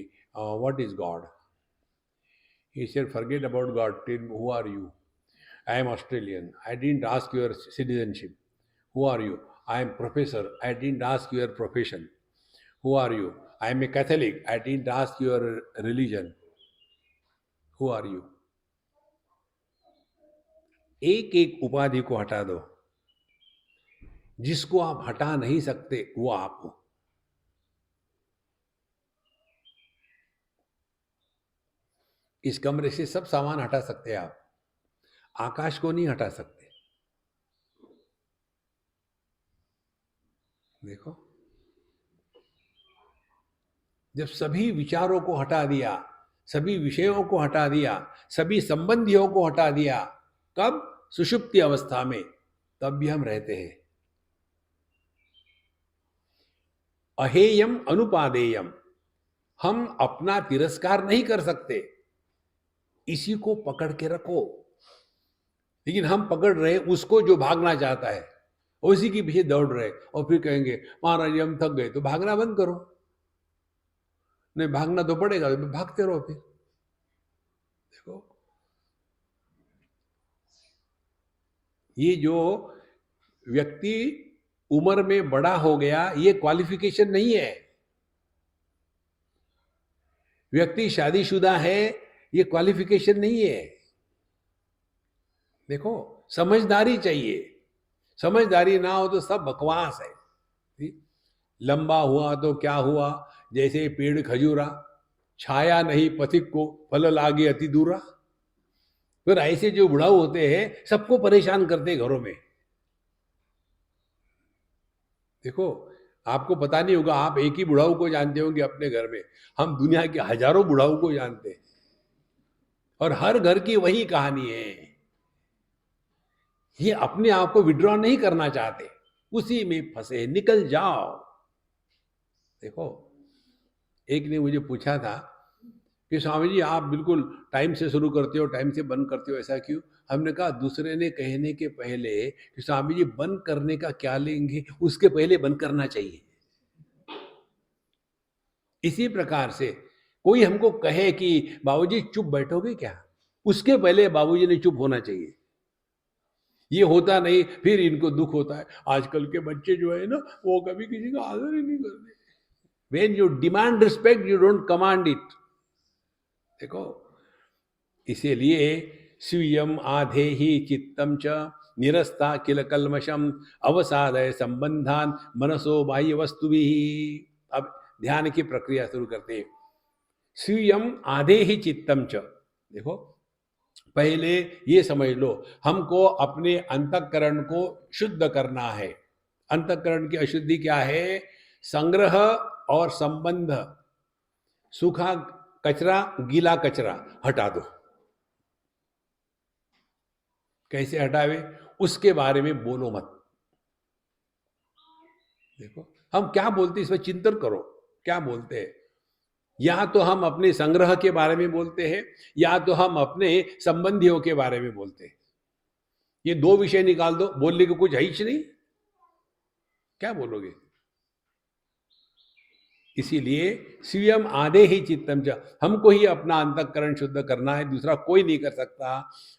what is God. He said, forget about God, tell me who are you. I am Australian, I didn't ask your citizenship. Who are you? I am professor, I didn't ask your profession. Who are you? I am a Catholic, I didn't ask your religion. Who are you? एक एक उपाधि को हटा दो, जिसको आप हटा नहीं सकते वो आप हो। इस कमरे से सब सामान हटा सकते हैं आप, आकाश को नहीं हटा सकते। देखो, जब सभी विचारों को हटा दिया, सभी विषयों को हटा दिया, सभी संबंधियों को हटा दिया, कब? सुषुप्ति अवस्था में, तब भी हम रहते हैं। अहेयम अनुपादेयम, हम अपना तिरस्कार नहीं कर सकते, इसी को पकड़ के रखो। लेकिन हम पकड़ रहे उसको जो भागना चाहता है, उसी के पीछे दौड़ रहे, और फिर कहेंगे महाराज हम थक गए, तो भागना बंद करो। नहीं भागना तो पड़ेगा, तो भागते रहो फिर। देखो, ये जो व्यक्ति उम्र में बड़ा हो गया, ये क्वालिफिकेशन नहीं है। व्यक्ति शादीशुदा है, ये क्वालिफिकेशन नहीं है। देखो, समझदारी चाहिए। समझदारी ना हो तो सब बकवास है। ठीक? लंबा हुआ तो क्या हुआ, जैसे पेड़ खजूरा, छाया नहीं पथिक को, फल लागे अति दूरा। फिर ऐसे जो बुढ़ाऊ होते हैं सबको परेशान करते हैं घरों में। देखो, आपको पता नहीं होगा, आप एक ही बुढ़ाऊ को जानते होंगे अपने घर में, हम दुनिया के हजारों बुढ़ाऊ को जानते हैं, और हर घर की वही कहानी है। ये अपने आप को विड्रॉ नहीं करना चाहते, उसी में फंसे, निकल जाओ। देखो, एक ने मुझे पूछा था कि स्वामी जी आप बिल्कुल टाइम से शुरू करते हो, टाइम से बंद करते हो, ऐसा क्यों? हमने कहा दूसरे ने कहने के पहले कि स्वामी जी बंद करने का क्या लेंगे, उसके पहले बंद करना चाहिए। इसी प्रकार से कोई हमको कहे कि बाबूजी चुप बैठोगे क्या, उसके पहले बाबूजी ने चुप होना चाहिए। ये होता नहीं, फिर इनको दुख होता है, आजकल के बच्चे जो है ना वो कभी किसी का आदर ही नहीं करते। When you demand respect, you don't command it. देखो, इसीलिए स्वीयम आधे ही चित्तम च निरस्ता किल कलमशम अवसादय संबंधान मनसो बाह्य वस्तु भी। अब ध्यान की प्रक्रिया शुरू करते हैं। स्वीयम आधे ही चित्तम च, देखो पहले ये समझ लो, हमको अपने अंतःकरण को शुद्ध करना है। अंतःकरण की अशुद्धि क्या है? संग्रह और संबंध, सूखा कचरा, गीला कचरा हटा दो। कैसे हटावे, उसके बारे में बोलो मत। देखो, हम क्या बोलते हैं, इसमें चिंतन करो, क्या बोलते हैं। या तो हम अपने संग्रह के बारे में बोलते हैं, या तो हम अपने संबंधियों के बारे में बोलते हैं। ये दो विषय निकाल दो, बोलने को कुछ है ही नहीं, क्या बोलोगे? इसीलिए स्वयं आधे ही चित्तम च, हमको ही अपना अंतःकरण शुद्ध करना है, दूसरा कोई नहीं कर सकता।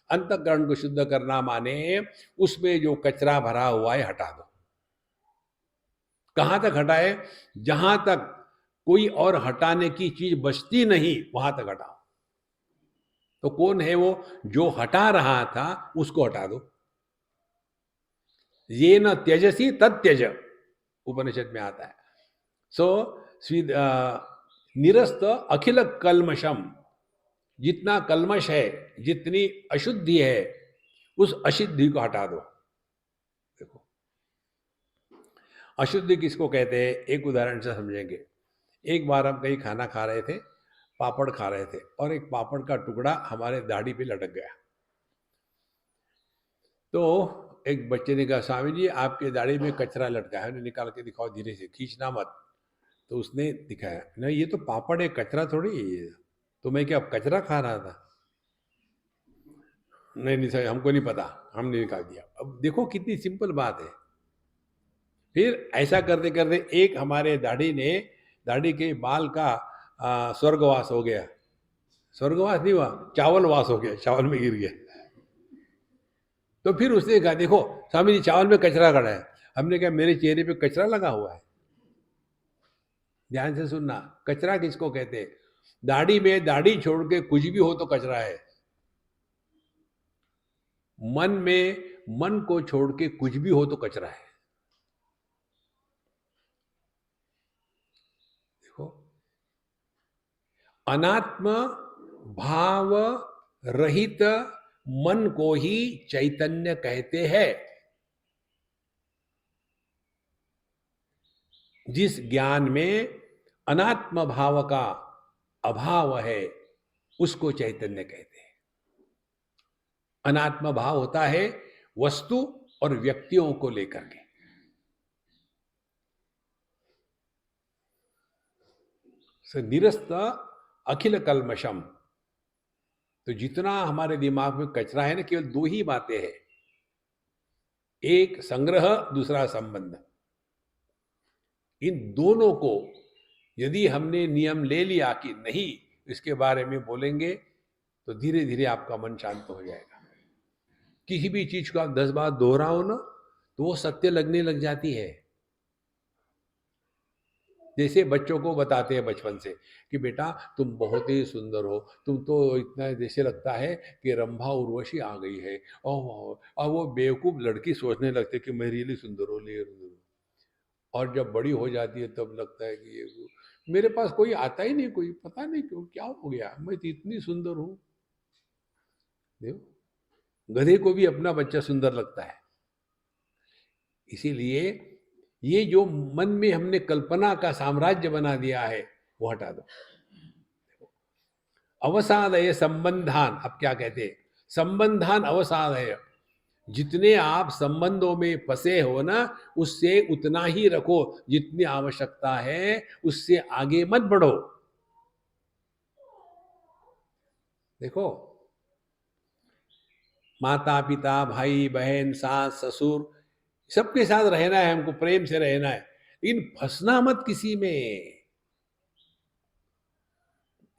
अंतःकरण को शुद्ध करना माने उसमें जो कचरा भरा हुआ है हटा दो। कहां तक हटाए? जहां तक कोई और हटाने की चीज बचती नहीं, वहां तक हटाओ। तो कौन है वो जो हटा रहा था, उसको हटा दो। ये न त्यजसी तद त्यज, उपनिषद में आता है। सो निरस्त अखिल कल्मशम, जितना कल्मश है, जितनी अशुद्धि है, उस अशुद्धि को हटा दो। देखो, अशुद्धि किसको कहते हैं, एक उदाहरण से समझेंगे। एक बार हम कहीं खाना खा रहे थे, पापड़ खा रहे थे, और एक पापड़ का टुकड़ा हमारे दाढ़ी पे लटक गया। तो एक बच्चे ने कहा, स्वामी जी आपके दाढ़ी में कचरा लटका है, निकाल के दिखाओ, धीरे से, खींचना मत। तो उसने दिखाया, नहीं ये तो पापड़ है, कचरा थोड़ी है ये। तो मैं क्या कचरा खा रहा था? नहीं नहीं सर, हमको नहीं पता, हमने निकाल दिया। अब देखो कितनी सिंपल बात है। फिर ऐसा करते करते एक हमारे दाढ़ी के बाल का स्वर्गवास हो गया। स्वर्गवास नहीं हुआ, चावल वास हो गया, चावल में गिर गया। तो फिर उसने कहा, देखो स्वामी जी चावल में कचरा गड़ा है। हमने कहा मेरे चेहरे पे कचरा लगा हुआ है। ध्यान से सुनना, कचरा किसको कहते हैं? दाढ़ी में दाढ़ी छोड़ के कुछ भी हो तो कचरा है। मन में मन को छोड़ के कुछ भी हो तो कचरा है। देखो, अनात्म भाव रहित मन को ही चैतन्य कहते हैं। जिस ज्ञान में अनात्म भाव का अभाव है, उसको चैतन्य कहते हैं। अनात्म भाव होता है वस्तु और व्यक्तियों को लेकर के। निरस्त अखिल कल्मशम, तो जितना हमारे दिमाग में कचरा है ना, केवल दो ही बातें हैं, एक संग्रह, दूसरा संबंध। इन दोनों को यदि हमने नियम ले लिया कि नहीं इसके बारे में बोलेंगे, तो धीरे धीरे आपका मन शांत हो जाएगा। किसी भी चीज को आप 10 बार दोहराओ ना, तो वो सत्य लगने लग जाती है। जैसे बच्चों को बताते हैं बचपन से कि बेटा तुम बहुत ही सुंदर हो, तुम तो इतना जैसे लगता है कि रंभा उर्वशी आ गई है। और अब वो बेवकूफ़ लड़की सोचने लगती है कि मैं रियली सुंदर हूँ, रियली सुंदर हूँ। और जब बड़ी हो जाती है तब लगता है कि ये मेरे पास कोई आता ही नहीं, कोई पता नहीं क्यों क्या हो गया, मैं तो इतनी सुंदर हूँ। देखो, गधे को भी अपना बच्चा सुंदर लगता है। इसीलिए ये जो मन में हमने कल्पना का साम्राज्य बना दिया है वो हटा दो। अवसादय संबंधान, अब क्या कहते हैं, संबंधान अवसादय, जितने आप संबंधों में फंसे हो ना, उससे उतना ही रखो जितनी आवश्यकता है, उससे आगे मत बढ़ो। देखो, माता पिता भाई बहन सास ससुर सबके साथ रहना है, हमको प्रेम से रहना है, लेकिन फंसना मत किसी में।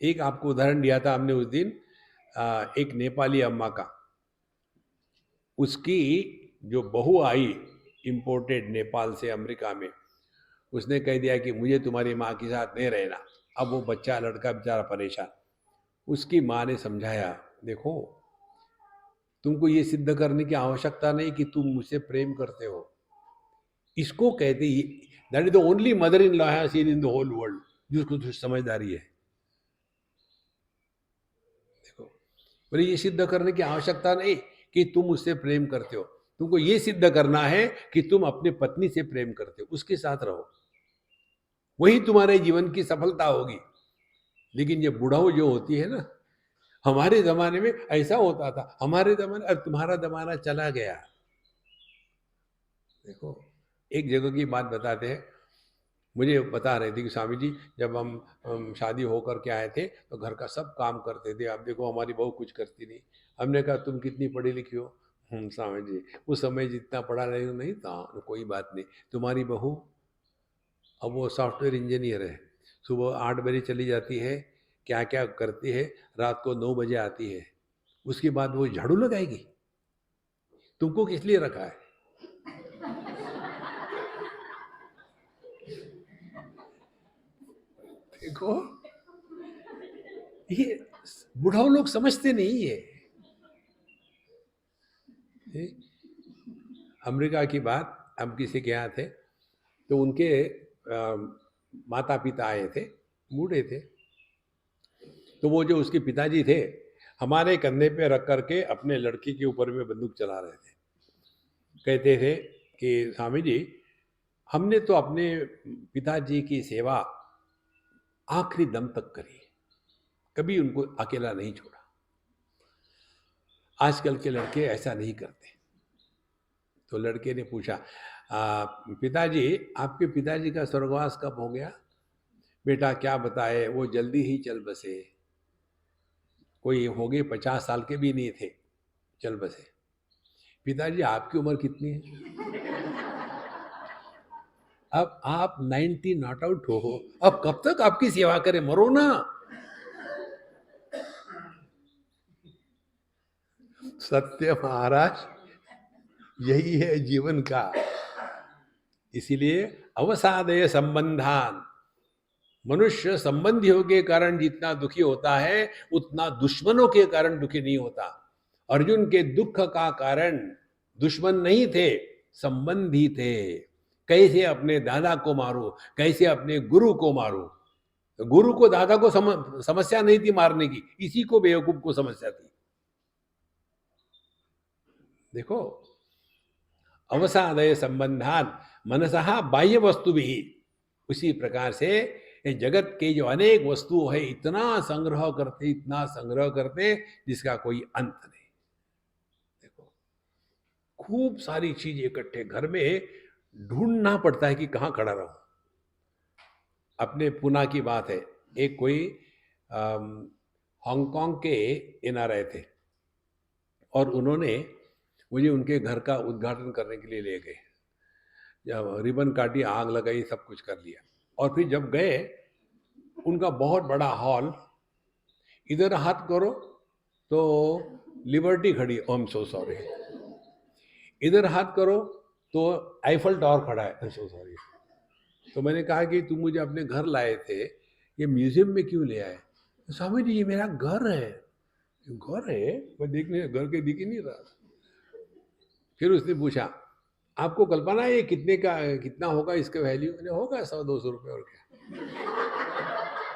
एक आपको उदाहरण दिया था हमने उस दिन, एक नेपाली अम्मा का, उसकी जो बहू आई इंपोर्टेड नेपाल से अमेरिका में, उसने कह दिया कि मुझे तुम्हारी माँ के साथ नहीं रहना। अब वो बच्चा लड़का बेचारा परेशान। उसकी माँ ने समझाया, देखो तुमको ये सिद्ध करने की आवश्यकता नहीं कि तुम मुझसे प्रेम करते हो। इसको कहते, that is the only mother in law have seen in the whole world, जिसको तो समझदारी है। देखो, बोले ये सिद्ध करने की आवश्यकता नहीं कि तुम उससे प्रेम करते हो, तुमको ये सिद्ध करना है कि तुम अपने पत्नी से प्रेम करते हो, उसके साथ रहो, वही तुम्हारे जीवन की सफलता होगी। लेकिन ये बुढ़ाऊ जो होती है ना, हमारे जमाने में ऐसा होता था, हमारे जमाने, अब तुम्हारा जमाना चला गया। देखो, एक जगह की बात बताते हैं, मुझे बता रहे थे कि स्वामी जी जब हम शादी होकर के आए थे तो घर का सब काम करते थे, अब देखो हमारी बहू कुछ करती नहीं। हमने कहा तुम कितनी पढ़ी लिखी हो? स्वामी जी उस समय जितना पढ़ा नहीं नहीं था, कोई बात नहीं, तुम्हारी बहू अब वो सॉफ्टवेयर इंजीनियर है, सुबह 8 बजे चली जाती है, क्या क्या करती है, रात को 9 बजे आती है, उसके बाद वो झाड़ू लगाएगी। तुमको किस लिए रखा है? देखो, ये बुढ़ाऊ लोग समझते नहीं है। अमेरिका की बात, हम किसी के यहाँ थे तो उनके माता पिता आए थे, बूढ़े थे, तो वो जो उसके पिताजी थे हमारे कंधे पे रख करके अपने लड़की के ऊपर में बंदूक चला रहे थे। कहते थे कि स्वामी जी हमने तो अपने पिताजी की सेवा आखिरी दम तक करी, कभी उनको अकेला नहीं छोड़ा। आजकल के लड़के ऐसा नहीं करते। तो लड़के ने पूछा, पिताजी आपके पिताजी का स्वर्गवास कब हो गया? बेटा क्या बताए, वो जल्दी ही चल बसे, कोई हो गए 50 साल के भी नहीं थे, चल बसे। पिताजी आपकी उम्र कितनी है? अब आप 90 नॉट आउट हो, अब कब तक आपकी सेवा करें, मरो ना। सत्य महाराज, यही है जीवन का। इसीलिए अवसादय संबंधान, मनुष्य संबंधियों के कारण जितना दुखी होता है उतना दुश्मनों के कारण दुखी नहीं होता। अर्जुन के दुख का कारण दुश्मन नहीं थे, संबंधी थे। कैसे अपने दादा को मारो, कैसे अपने गुरु को मारो। तो गुरु को दादा को समस्या नहीं थी मारने की, इसी को बेवकूफ को समस्या थी। देखो, अवसादय संबंधान मनसहा बाह्य वस्तु भी, उसी प्रकार से ये जगत के जो अनेक वस्तु है इतना संग्रह करते, इतना संग्रह करते जिसका कोई अंत नहीं। देखो, खूब सारी चीज इकट्ठे घर में ढूंढना पड़ता है कि कहाँ खड़ा रहूं। अपने पुणे की बात है, एक कोई हांगकांग के एनआरआई थे और उन्होंने मुझे उनके घर का उद्घाटन करने के लिए ले गए, जब रिबन काटी, आग लगाई, सब कुछ कर लिया। और फिर जब गए, उनका बहुत बड़ा हॉल, इधर हाथ करो तो लिबर्टी खड़ी, आई एम सो सॉरी, इधर हाथ करो तो आईफल टावर खड़ा है, आई एम सो सॉरी, तो मैंने कहा कि तुम मुझे अपने घर लाए थे, ये म्यूजियम में क्यों ले आए? तो स्वामी जी ये मेरा घर है। घर है? मैं देखने घर के दिख ही नहीं रहा। फिर उसने पूछा आपको कल्पना है ये कितने का, कितना होगा इसका वैल्यू? मैंने होगा 100-200 रुपये और क्या।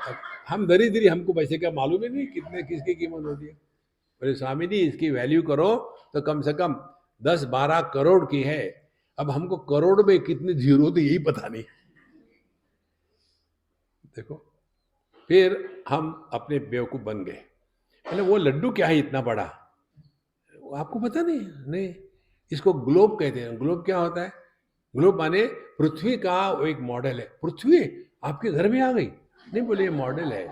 अब हम दरिद्री, हमको पैसे का मालूम ही नहीं कितने किसकी कीमत होती है। बोले स्वामी जी इसकी वैल्यू करो तो कम से कम 10-12 करोड़ की है। अब हमको करोड़ में कितने जीरो थे यही पता नहीं। देखो, फिर हम अपने बेवकूफ बन गए। बोले वो लड्डू क्या है इतना बड़ा? वो आपको पता नहीं? नहीं, इसको ग्लोब कहते हैं। ग्लोब क्या होता है? ग्लोब माने पृथ्वी का वो एक मॉडल है। पृथ्वी आपके घर में आ गई? नहीं, बोले ये मॉडल है।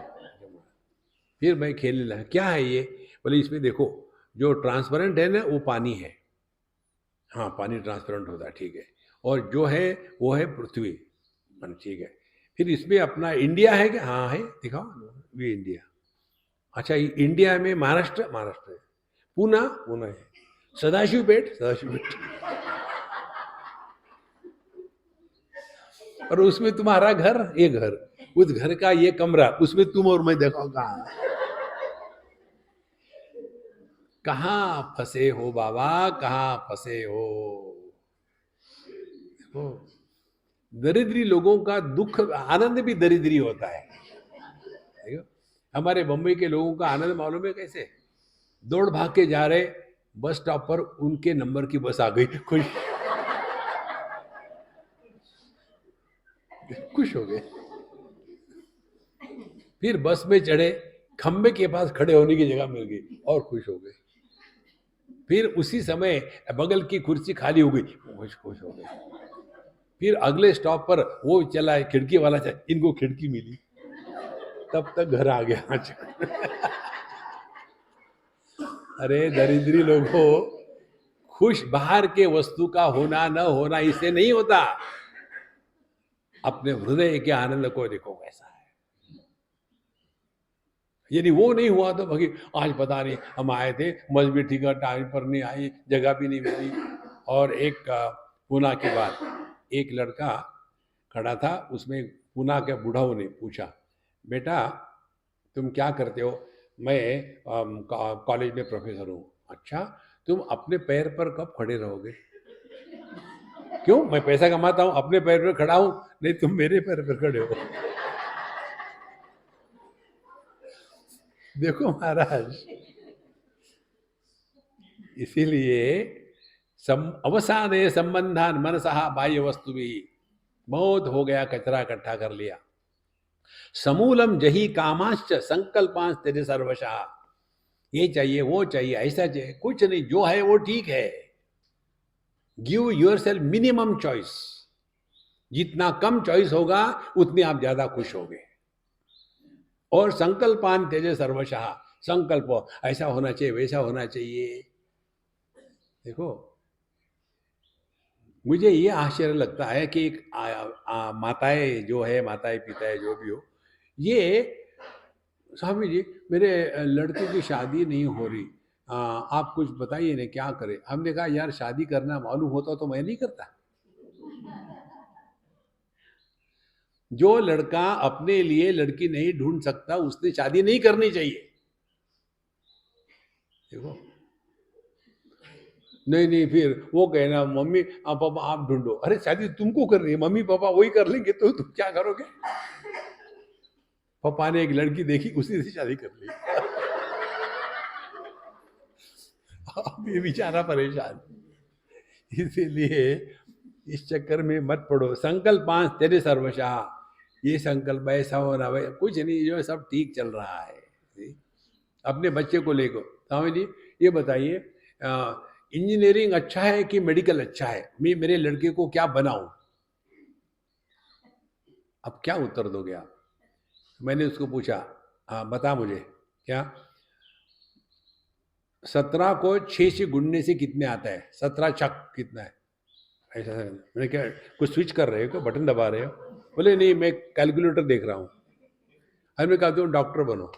फिर मैं खेलने लगा, क्या है ये? बोले इसमें देखो, जो ट्रांसपेरेंट है ना वो पानी है। हाँ, पानी ट्रांसपेरेंट होता है, ठीक है। और जो है वो है पृथ्वी, ठीक है। फिर इसमें अपना इंडिया है क्या? हाँ है, दिखाओ। ये इंडिया। अच्छा, ये इंडिया में महाराष्ट्र, महाराष्ट्र है। पूना, पूना है। सदाशिव पेट, सदाशिव पेट। और उसमें तुम्हारा घर, ये घर, उस घर का ये कमरा, उसमें तुम और मैं, देखो कहाँ फंसे हो बाबा, कहाँ फंसे हो। देखो, दरिद्री लोगों का दुख, आनंद भी दरिद्री होता है। देखो, हमारे बम्बई के लोगों का आनंद मालूम है कैसे? दौड़ भाग के जा रहे, बस स्टॉप पर उनके नंबर की बस आ गई, खुश, खुश हो गए। फिर बस में चढ़े, खंबे के पास खड़े होने की जगह मिल गई और खुश हो गए। फिर उसी समय बगल की कुर्सी खाली हो गई, खुश खुश हो गए। फिर अगले स्टॉप पर वो चला, खिड़की वाला चला, इनको खिड़की मिली, तब तक घर आ गया। अरे दरिद्री लोगों, खुश बाहर के वस्तु का होना न होना इससे नहीं होता, अपने हृदय के आनंद को देखो कैसा है। यदि वो नहीं हुआ तो भगी, आज पता नहीं हम आए थे, बस भी ठीक है टाइम पर नहीं आई, जगह भी नहीं मिली। और एक पूना के बाद एक लड़का खड़ा था, उसमें पूना के बूढ़ाओं ने पूछा, बेटा तुम क्या करते हो? मैं कॉलेज में प्रोफेसर हूँ। अच्छा, तुम अपने पैर पर कब खड़े रहोगे? क्यों? मैं पैसा कमाता हूँ, अपने पैर पर खड़ा हूँ। नहीं, तुम मेरे पैर पर खड़े हो। देखो महाराज, इसीलिए अवसादे संबंधान मनसहा बाह्य वस्तु भी, बहुत हो गया, कचरा इकट्ठा कर लिया। समूलम जही कामाश्च संकल्पांश तेरे सर्वशः, ये चाहिए वो चाहिए ऐसा चाहिए, कुछ नहीं, जो है वो ठीक है। Give your self minimum choice. जितना कम चॉइस होगा उतने आप ज्यादा खुश होगे। और संकल्पान तेजे सर्वशः, संकल्प ऐसा होना चाहिए, वैसा होना चाहिए। देखो, मुझे ये आश्चर्य लगता है कि एक माताएं जो है, माताएं पिताएं जो भी हो, ये स्वामी जी मेरे लड़के की शादी नहीं हो रही, आप कुछ बताइए ना क्या करें? हमने कहा यार शादी करना मालूम होता तो मैं नहीं करता। जो लड़का अपने लिए लड़की नहीं ढूंढ सकता उसने शादी नहीं करनी चाहिए। देखो, नहीं नहीं, फिर वो कहना मम्मी पापा आप ढूंढो। अरे शादी तुमको करनी है, मम्मी पापा वही कर लेंगे तो तुम क्या करोगे? पापा ने एक लड़की देखी, उसी से शादी कर ली। अब ये बेचारा परेशान। इसीलिए इस चक्कर में मत पड़ो। संकल्प 5 तेरे सर्वशा, ये संकल्प ऐसा होना भाई, कुछ नहीं, जो सब ठीक चल रहा है। अपने बच्चे को लेकर स्वामी जी ये बताइए, इंजीनियरिंग अच्छा है कि मेडिकल अच्छा है? मैं मेरे लड़के को क्या बनाऊं? अब क्या उत्तर दोगे आप? मैंने उसको पूछा, हाँ बता मुझे क्या, 17 को 6 से गुणने से कितने आता है? 17 छक कितना है? ऐसा मैंने क्या, कुछ स्विच कर रहे हो क्या, बटन दबा रहे हो? बोले नहीं, मैं कैलकुलेटर देख रहा हूँ। अरे मैं कहता हूँ डॉक्टर बनो।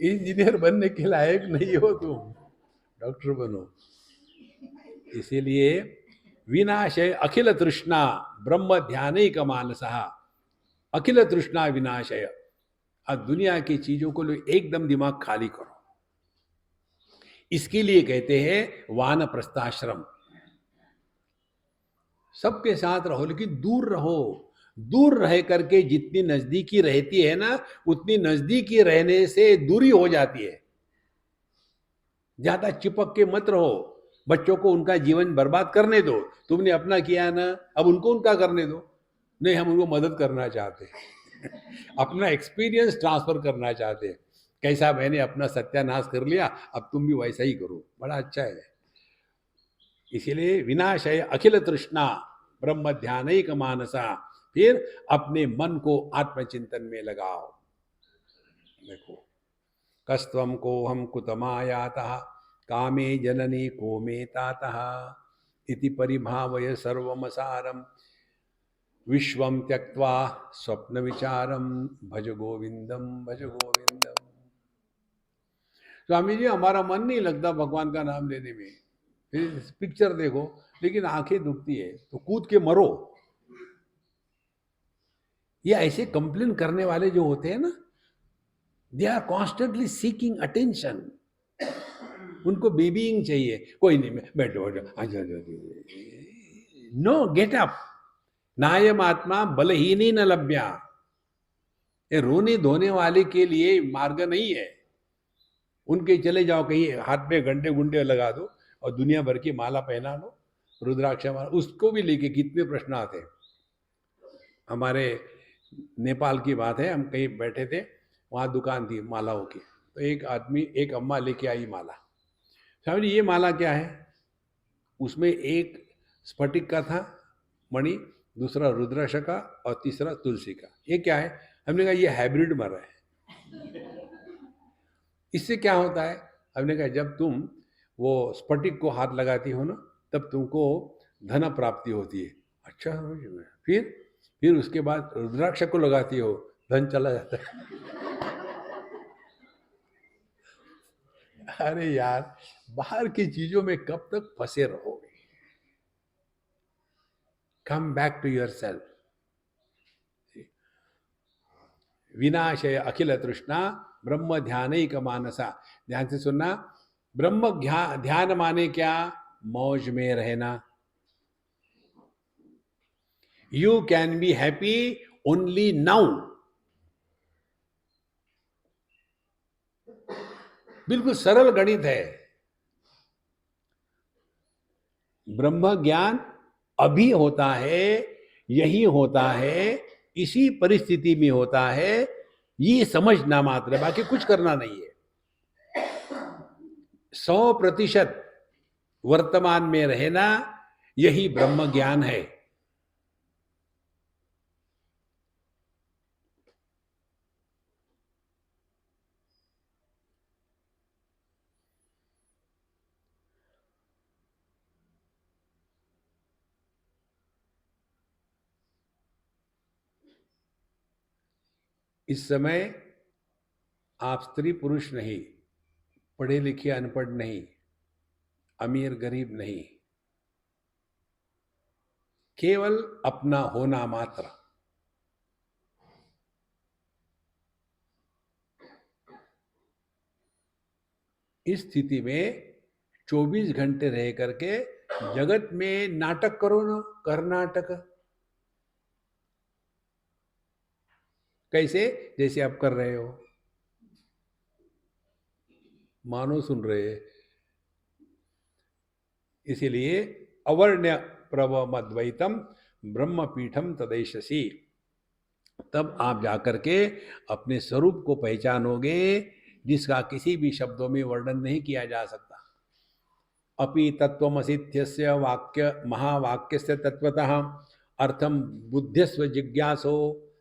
इंजीनियर बनने के लायक नहीं हो तुम, डॉक्टर बनो। इसीलिए विनाशय अखिल तृष्णा ब्रह्म ध्यानैक मानसः, अखिल तृष्णा विनाशय। अब दुनिया की चीजों को लो एकदम दिमाग खाली करो। इसके लिए कहते हैं वानप्रस्थाश्रम। सबके साथ रहो लेकिन दूर रहो। दूर रह करके जितनी नजदीकी रहती है ना, उतनी नजदीकी रहने से दूरी हो जाती है। ज्यादा चिपक के मत रहो। बच्चों को उनका जीवन बर्बाद करने दो। तुमने अपना किया ना, अब उनको उनका करने दो। नहीं, हम उनको मदद करना चाहते हैं अपना एक्सपीरियंस ट्रांसफर करना चाहते हैं। कैसा मैंने अपना सत्यानाश कर लिया, अब तुम भी वैसा ही करो, बड़ा अच्छा है। इसीलिए विनाशय अखिल तृष्णा ब्रह्म ध्यानैक मानसा। फिर अपने मन को आत्मचिंतन में लगाओ। देखो, कस्त्वं कोहम कुतमायातः कामे जननी को मे तातः इति परिभावय सर्वमसारम विश्वम त्यक्त्वा स्वप्न विचारम भज गोविंदम भज गोविंदम। स्वामी जी, हमारा मन नहीं लगता भगवान का नाम लेने में। फिर पिक्चर देखो लेकिन आंखें दुखती है तो कूद के मरो। ये ऐसे कंप्लेन करने वाले जो होते हैं ना, they are constantly seeking attention. उनको बेबीइंग चाहिए। कोई नहीं, बैठो नो, गेट अप। नायम आत्मा बलहीनी न लभ्या। ये रोने धोने वाले के लिए मार्ग नहीं है। उनके चले जाओ, कहीं हाथ में घंटे गुंडे लगा दो और दुनिया भर की माला पहना लो, रुद्राक्ष माला, उसको भी लेके कितने प्रश्न आते हैं। हमारे नेपाल की बात है, हम कहीं बैठे थे, वहाँ दुकान थी मालाओं की, तो एक अम्मा लेके आई माला। स्वामी जी, ये माला क्या है? उसमें एक स्फटिक का था मणि, दूसरा रुद्राक्ष का और तीसरा तुलसी का। ये क्या है? हमने कहा ये हाइब्रिड मर है। इससे क्या होता है? हमने कहा जब तुम वो स्फटिक को हाथ लगाती हो ना, तब तुमको धन प्राप्ति होती है। अच्छा, फिर उसके बाद रुद्राक्ष को लगाती हो, धन चला जाता है। अरे यार, बाहर की चीजों में कब तक फंसे रहोगे? Come back to yourself. विनाशय अखिल तृष्णा ब्रह्म ध्यानैक मानसा। ध्यान से सुनना। ब्रह्म ध्यान माने क्या? मौज में रहना। You can be happy only now. बिल्कुल सरल गणित है। ब्रह्म ज्ञान अभी होता है, यही होता है, इसी परिस्थिति में होता है। ये समझना मात्र है, बाकी कुछ करना नहीं है। 100% वर्तमान में रहना, यही ब्रह्म ज्ञान है। इस समय आप स्त्री पुरुष नहीं, पढ़े लिखे अनपढ़ नहीं, अमीर गरीब नहीं, केवल अपना होना मात्र। इस स्थिति में 24 घंटे रह करके जगत में नाटक करो ना, कर्नाटक। कैसे? जैसे आप कर रहे हो, मानो सुन रहे हैं। इसीलिए अवर्ण्य प्रवमद्वैतम ब्रह्म पीठम तदैशसी। तब आप जाकर के अपने स्वरूप को पहचानोगे, जिसका किसी भी शब्दों में वर्णन नहीं किया जा सकता। अपि तत्वमसीत्यस्य वाक्य महावाक्यस्य तत्वतः अर्थम बुद्ध्यस्व जिज्ञासो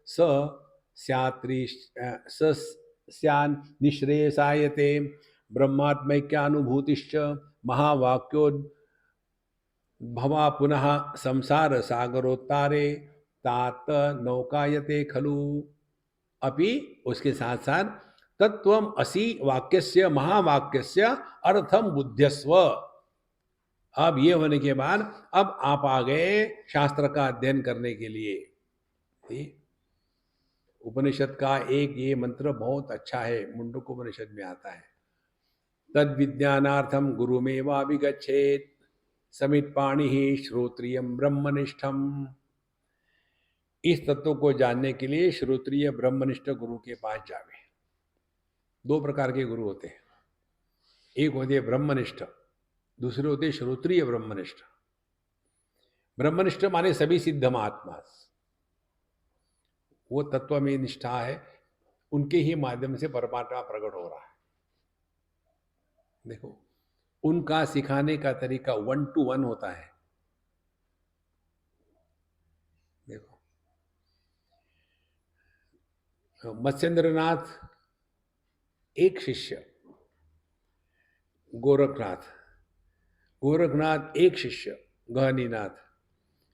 स स्यान् निःश्रेयसायते ब्रह्मात्मैक्यानुभूतिश्च महावाक्यो भवा पुनः संसार सागरोत्तारे तात नौकायते खलु। अपि उसके साथ साथ तत्वम असि वाक्यस्य महावाक्यस्य अर्थम बुद्ध्यस्व। अब ये होने के बाद अब आप आ गए शास्त्र का अध्ययन करने के लिए। ठीक? उपनिषद का एक ये मंत्र बहुत अच्छा है, मुंडक उपनिषद में आता है, तद विज्ञानार्थम गुरुमेवाभिगच्छेत् समित पाणि ही श्रोत्रियम ब्रह्मनिष्ठम। इस तत्व को जानने के लिए श्रोत्रिय ब्रह्मनिष्ठ गुरु के पास जावे। दो प्रकार के गुरु होते हैं, एक होते हैं ब्रह्मनिष्ठ, दूसरे होते हैं श्रोत्रिय ब्रह्मनिष्ठ। ब्रह्मनिष्ठ माने सभी सिद्ध महात्मा, वो तत्व में निष्ठा है, उनके ही माध्यम से परमात्मा प्रकट हो रहा है। देखो, उनका सिखाने का तरीका 1 to 1 होता है। देखो, मत्स्येंद्रनाथ एक शिष्य गोरखनाथ, गोरखनाथ एक शिष्य गहनीनाथ,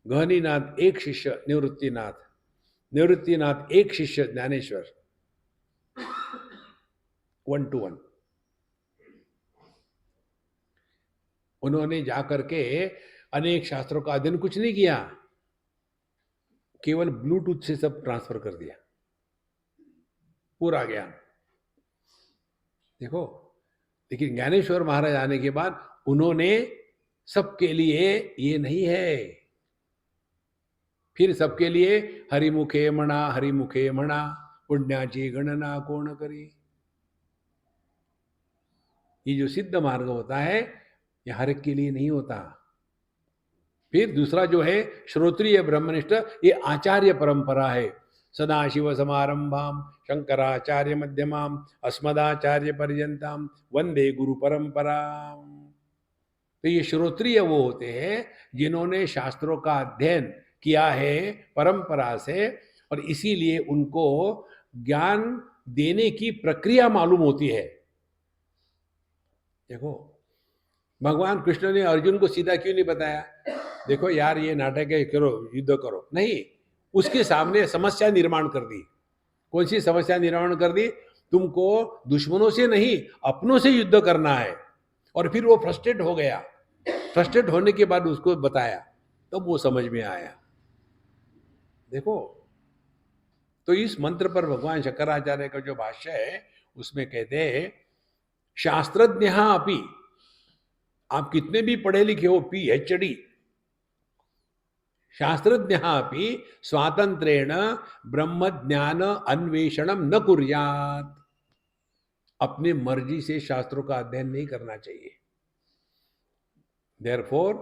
गहनीनाथ एक शिष्य निवृत्तिनाथ, निवृत्तिनाथ एक शिष्य ज्ञानेश्वर। 1 to 1। उन्होंने जाकर के अनेक शास्त्रों का अध्ययन कुछ नहीं किया, केवल ब्लूटूथ से सब ट्रांसफर कर दिया, पूरा ज्ञान। देखो, लेकिन ज्ञानेश्वर महाराज आने के बाद उन्होंने सबके लिए ये नहीं है, फिर सबके लिए हरिमुखे मणा पुण्याची गणना कोण करी। ये जो सिद्ध मार्ग होता है ये हर एक के लिए नहीं होता। फिर दूसरा जो है श्रोत्रिय ब्रह्मनिष्ठ, ये आचार्य परंपरा है। सदाशिव समारंभाम शंकराचार्य मध्यमाम अस्मदाचार्य पर्यंताम वंदे गुरु परंपरा। तो ये श्रोत्रिय वो होते हैं जिन्होंने शास्त्रों का अध्ययन किया है परंपरा से, और इसीलिए उनको ज्ञान देने की प्रक्रिया मालूम होती है। देखो, भगवान कृष्ण ने अर्जुन को सीधा क्यों नहीं बताया, देखो यार ये नाटक है, करो युद्ध करो, नहीं, उसके सामने समस्या निर्माण कर दी। कौन सी समस्या निर्माण कर दी, तुमको दुश्मनों से नहीं अपनों से युद्ध करना है। और फिर वो फ्रस्ट्रेट हो गया, फ्रस्ट्रेट होने के बाद उसको बताया, तब वो समझ में आया। देखो, तो इस मंत्र पर भगवान शंकराचार्य का जो भाष्य है उसमें कहते हैं, शास्त्रज्ञ अपि, आप कितने भी पढ़े लिखे हो, PhD, शास्त्रज्ञ अपि स्वातंत्रेण ब्रह्म ज्ञान अन्वेषणम न कुर्यात्। अपने मर्जी से शास्त्रों का अध्ययन नहीं करना चाहिए। देयरफॉर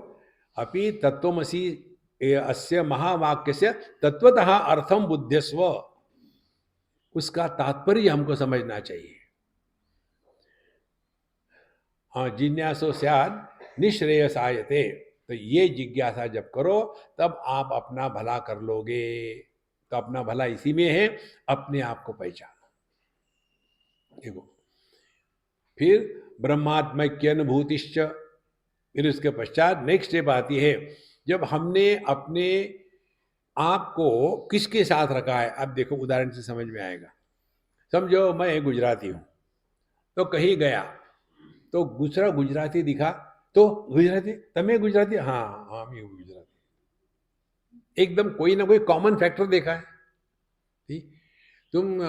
अपि तत्वमसि अस्य महावाक्य से तत्वतः अर्थम बुद्ध्यस्व, उसका तात्पर्य हमको समझना चाहिए। हाँ, जिज्ञासो स्यात् निःश्रेयसायते, तो ये जिज्ञासा जब करो तब आप अपना भला कर लोगे। तो अपना भला इसी में है, अपने आप को पहचानो। देखो, फिर ब्रह्मात्मक्य अनुभूतिश्च, फिर उसके पश्चात नेक्स्ट स्टेप आती है, जब हमने अपने आप को किसके साथ रखा है। अब देखो, उदाहरण से समझ में आएगा। समझो मैं गुजराती हूं, तो कहीं गया तो दूसरा गुजराती दिखा, तो गुजराती, तमें गुजराती, हाँ हाँ मैं गुजराती, एकदम कोई ना कोई कॉमन फैक्टर देखा है। ठीक? तुम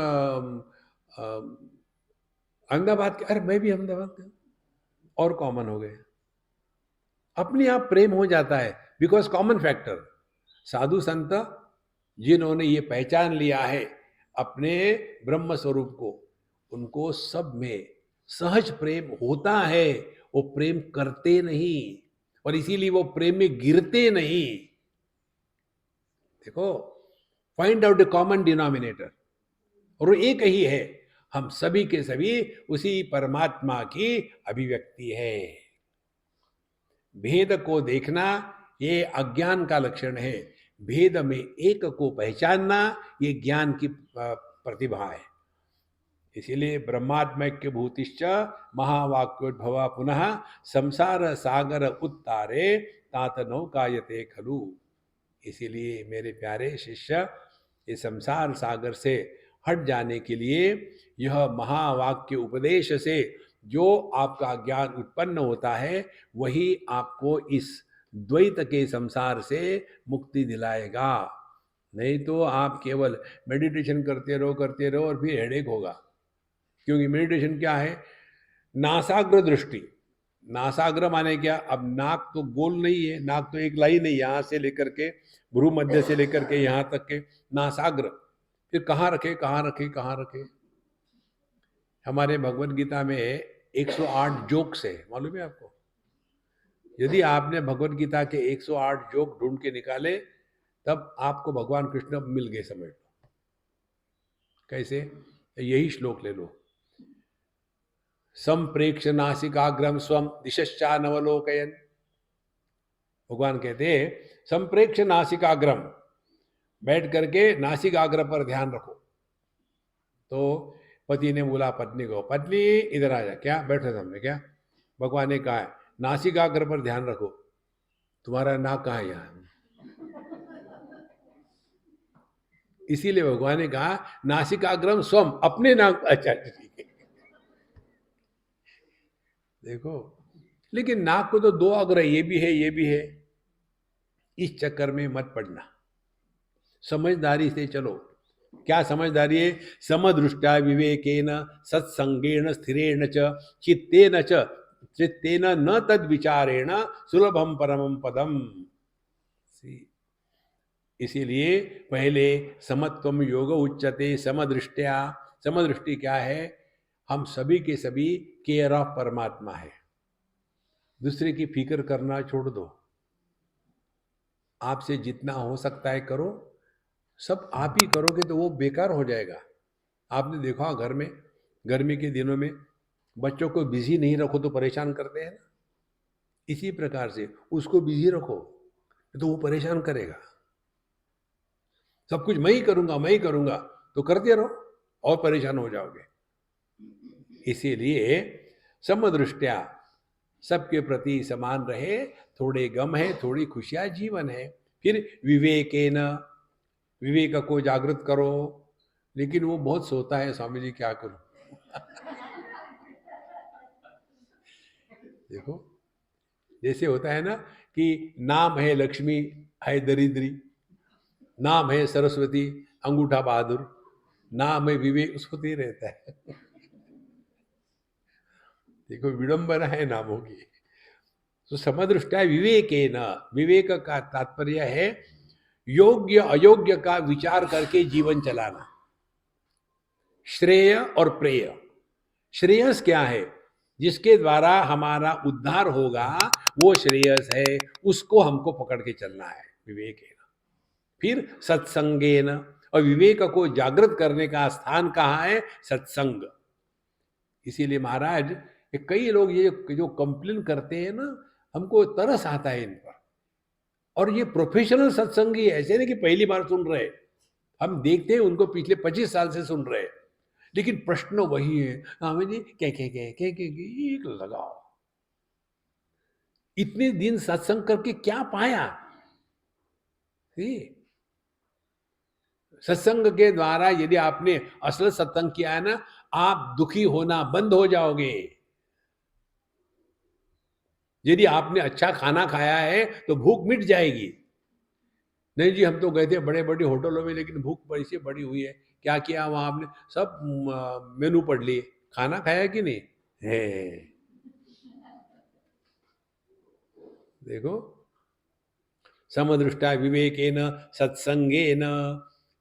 अहमदाबाद के, अरे मैं भी अहमदाबाद का, और कॉमन हो गए, अपने आप प्रेम हो जाता है, बिकॉज कॉमन फैक्टर। साधु संत जिन्होंने ये पहचान लिया है अपने ब्रह्म स्वरूप को, उनको सब में सहज प्रेम होता है, वो प्रेम करते नहीं, और इसीलिए वो प्रेम में गिरते नहीं। देखो, find out the common denominator, और वो एक ही है, हम सभी के सभी उसी परमात्मा की अभिव्यक्ति है। भेद को देखना ये अज्ञान का लक्षण है, भेद में एक को पहचानना ये ज्ञान की प्रतिभा है। इसीलिए ब्रह्मात्मैक्य भूतिश्च महावाक्योद्भव पुनः संसार सागर उत्तारे तात नौकायते खलु। इसीलिए मेरे प्यारे शिष्य, इस संसार सागर से हट जाने के लिए यह महावाक्य उपदेश से जो आपका ज्ञान उत्पन्न होता है वही आपको इस द्वैत के संसार से मुक्ति दिलाएगा। नहीं तो आप केवल मेडिटेशन करते रहो और फिर हेडेक होगा। क्योंकि मेडिटेशन क्या है? नासाग्र दृष्टि। नासाग्र माने क्या? अब नाक तो गोल नहीं है, नाक तो एक लाइन है, यहाँ से लेकर के भ्रू मध्य से लेकर के यहाँ तक के नासाग्र। फिर कहाँ रखे, कहाँ रखे, कहाँ रखे? हमारे भगवत गीता में 108 जोक्स है, मालूम है आपको? यदि आपने भगवत गीता के 108 जोक ढूंढ के निकाले तब आपको भगवान कृष्ण मिल गए, समझ लो। कैसे? यही श्लोक ले लो। संप्रेक्ष नासिकाग्रम स्वम दिशश्चा नवलोकयन। भगवान कहते हैं संप्रेक्ष नासिकाग्रम, बैठ करके नासिकाग्र पर ध्यान रखो। तो पति ने बोला पत्नी को, पत्नी इधर आ जा। क्या? बैठो सामने। क्या? भगवान ने कहा है नासिकाग्र पर ध्यान रखो। तुम्हारा नाक कहाँ है? यहाँ। इसीलिए भगवान ने कहा नासिकाग्रम स्वम, अपने नाक। अच्छा ठीक है। देखो, लेकिन नाक को तो दो अग्र, ये भी है, ये भी है। इस चक्कर में मत पड़ना, समझदारी से चलो। क्या समझदारी है? समदृष्टा विवेकेन सत्संगेन स्थिरेण च चित्तेन न तद विचारेण सुलभम परमम पदम। इसीलिए पहले समत्वम योग उच्चते समदृष्टया। समदृष्टि क्या है? हम सभी के सभी केयर ऑफ परमात्मा है। दूसरे की फिक्र करना छोड़ दो। आपसे जितना हो सकता है करो, सब आप ही करोगे तो वो बेकार हो जाएगा। आपने देखा घर में गर्मी के दिनों में बच्चों को बिजी नहीं रखो तो परेशान करते हैं ना। इसी प्रकार से उसको बिजी रखो तो वो परेशान करेगा। सब कुछ मैं ही करूंगा, मैं ही करूंगा, तो करते रहो और परेशान हो जाओगे। इसीलिए समदृष्टया सबके प्रति समान रहे। थोड़े गम है, थोड़ी खुशियां जीवन है। फिर विवेकेन, विवेक को जागृत करो। लेकिन वो बहुत सोता है, स्वामी जी क्या करूं? देखो, जैसे होता है ना कि नाम है लक्ष्मी, है दरिद्री, नाम है सरस्वती, अंगूठा बहादुर, नाम है विवेक, सोते ही रहता है। देखो, विडंबना है नामों की। तो समदृष्टा विवेकेन, विवेक का तात्पर्य है योग्य अयोग्य का विचार करके जीवन चलाना। श्रेय और प्रेय। श्रेयस क्या है? जिसके द्वारा हमारा उद्धार होगा वो श्रेयस है, उसको हमको पकड़ के चलना है विवेक है। फिर सत्संगेन, और विवेक को जागृत करने का स्थान कहाँ है? सत्संग। इसीलिए महाराज, कई लोग ये जो कंप्लेन करते हैं ना, हमको तरस आता है इन पर। और ये प्रोफेशनल सत्संगी, ऐसे नहीं कि पहली बार सुन रहे। हम देखते हैं उनको पिछले 25 साल से सुन रहे, लेकिन प्रश्न वही है। हमें जी क्या लगाओ। इतने दिन सत्संग करके क्या पाया? सत्संग के द्वारा यदि आपने असल सत्संग किया है ना, आप दुखी होना बंद हो जाओगे। यदि आपने अच्छा खाना खाया है तो भूख मिट जाएगी। नहीं जी, हम तो गए थे बड़े बड़े होटलों में, लेकिन भूख बड़ी से बड़ी हुई है। क्या किया वहां आपने? सब मेनू पढ़ लिए, खाना खाया कि नहीं है? देखो, समदृष्टा विवेकेन सत्संगेन।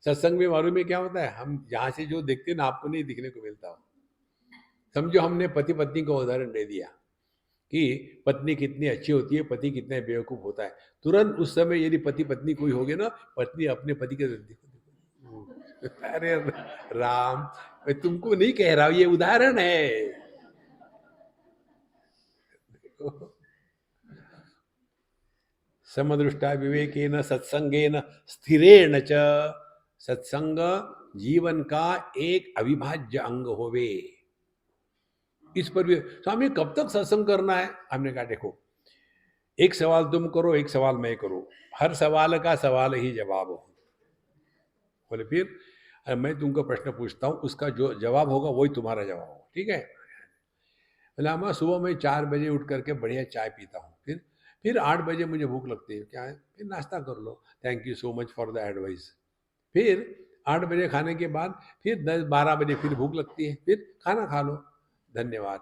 सत्संग में मालूम है क्या होता है? हम यहाँ से जो देखते हैं ना, आपको नहीं दिखने को मिलता हो। समझो हमने पति पत्नी का उदाहरण दे दिया कि पत्नी कितनी अच्छी होती है, पति कितने बेवकूफ होता है। तुरंत उस समय यदि पति पत्नी कोई हो गए ना, पत्नी अपने पति के देखो, अरे राम, मैं तुमको नहीं कह रहा हूं, ये उदाहरण है। समदृष्टा विवेकेन सत्संगेन स्थिरेण च। सत्संग जीवन का एक अविभाज्य अंग होवे। इस पर भी स्वामी कब तक सत्संग करना है? हमने कहा देखो, एक सवाल तुम करो, एक सवाल मैं करूं, हर सवाल का सवाल ही जवाब हो। बोले फिर मैं तुमको प्रश्न पूछता हूं, उसका जो जवाब होगा वही तुम्हारा जवाब होगा, ठीक है? बोला अम्मा सुबह मैं 4 बजे उठ करके बढ़िया चाय पीता हूँ, फिर 8 बजे मुझे भूख लगती है, क्या है, फिर नाश्ता कर लो, thank you so much for the advice. फिर 8 बजे खाने के बाद फिर 10-12 बजे फिर भूख लगती है, फिर खाना खा लो, धन्यवाद।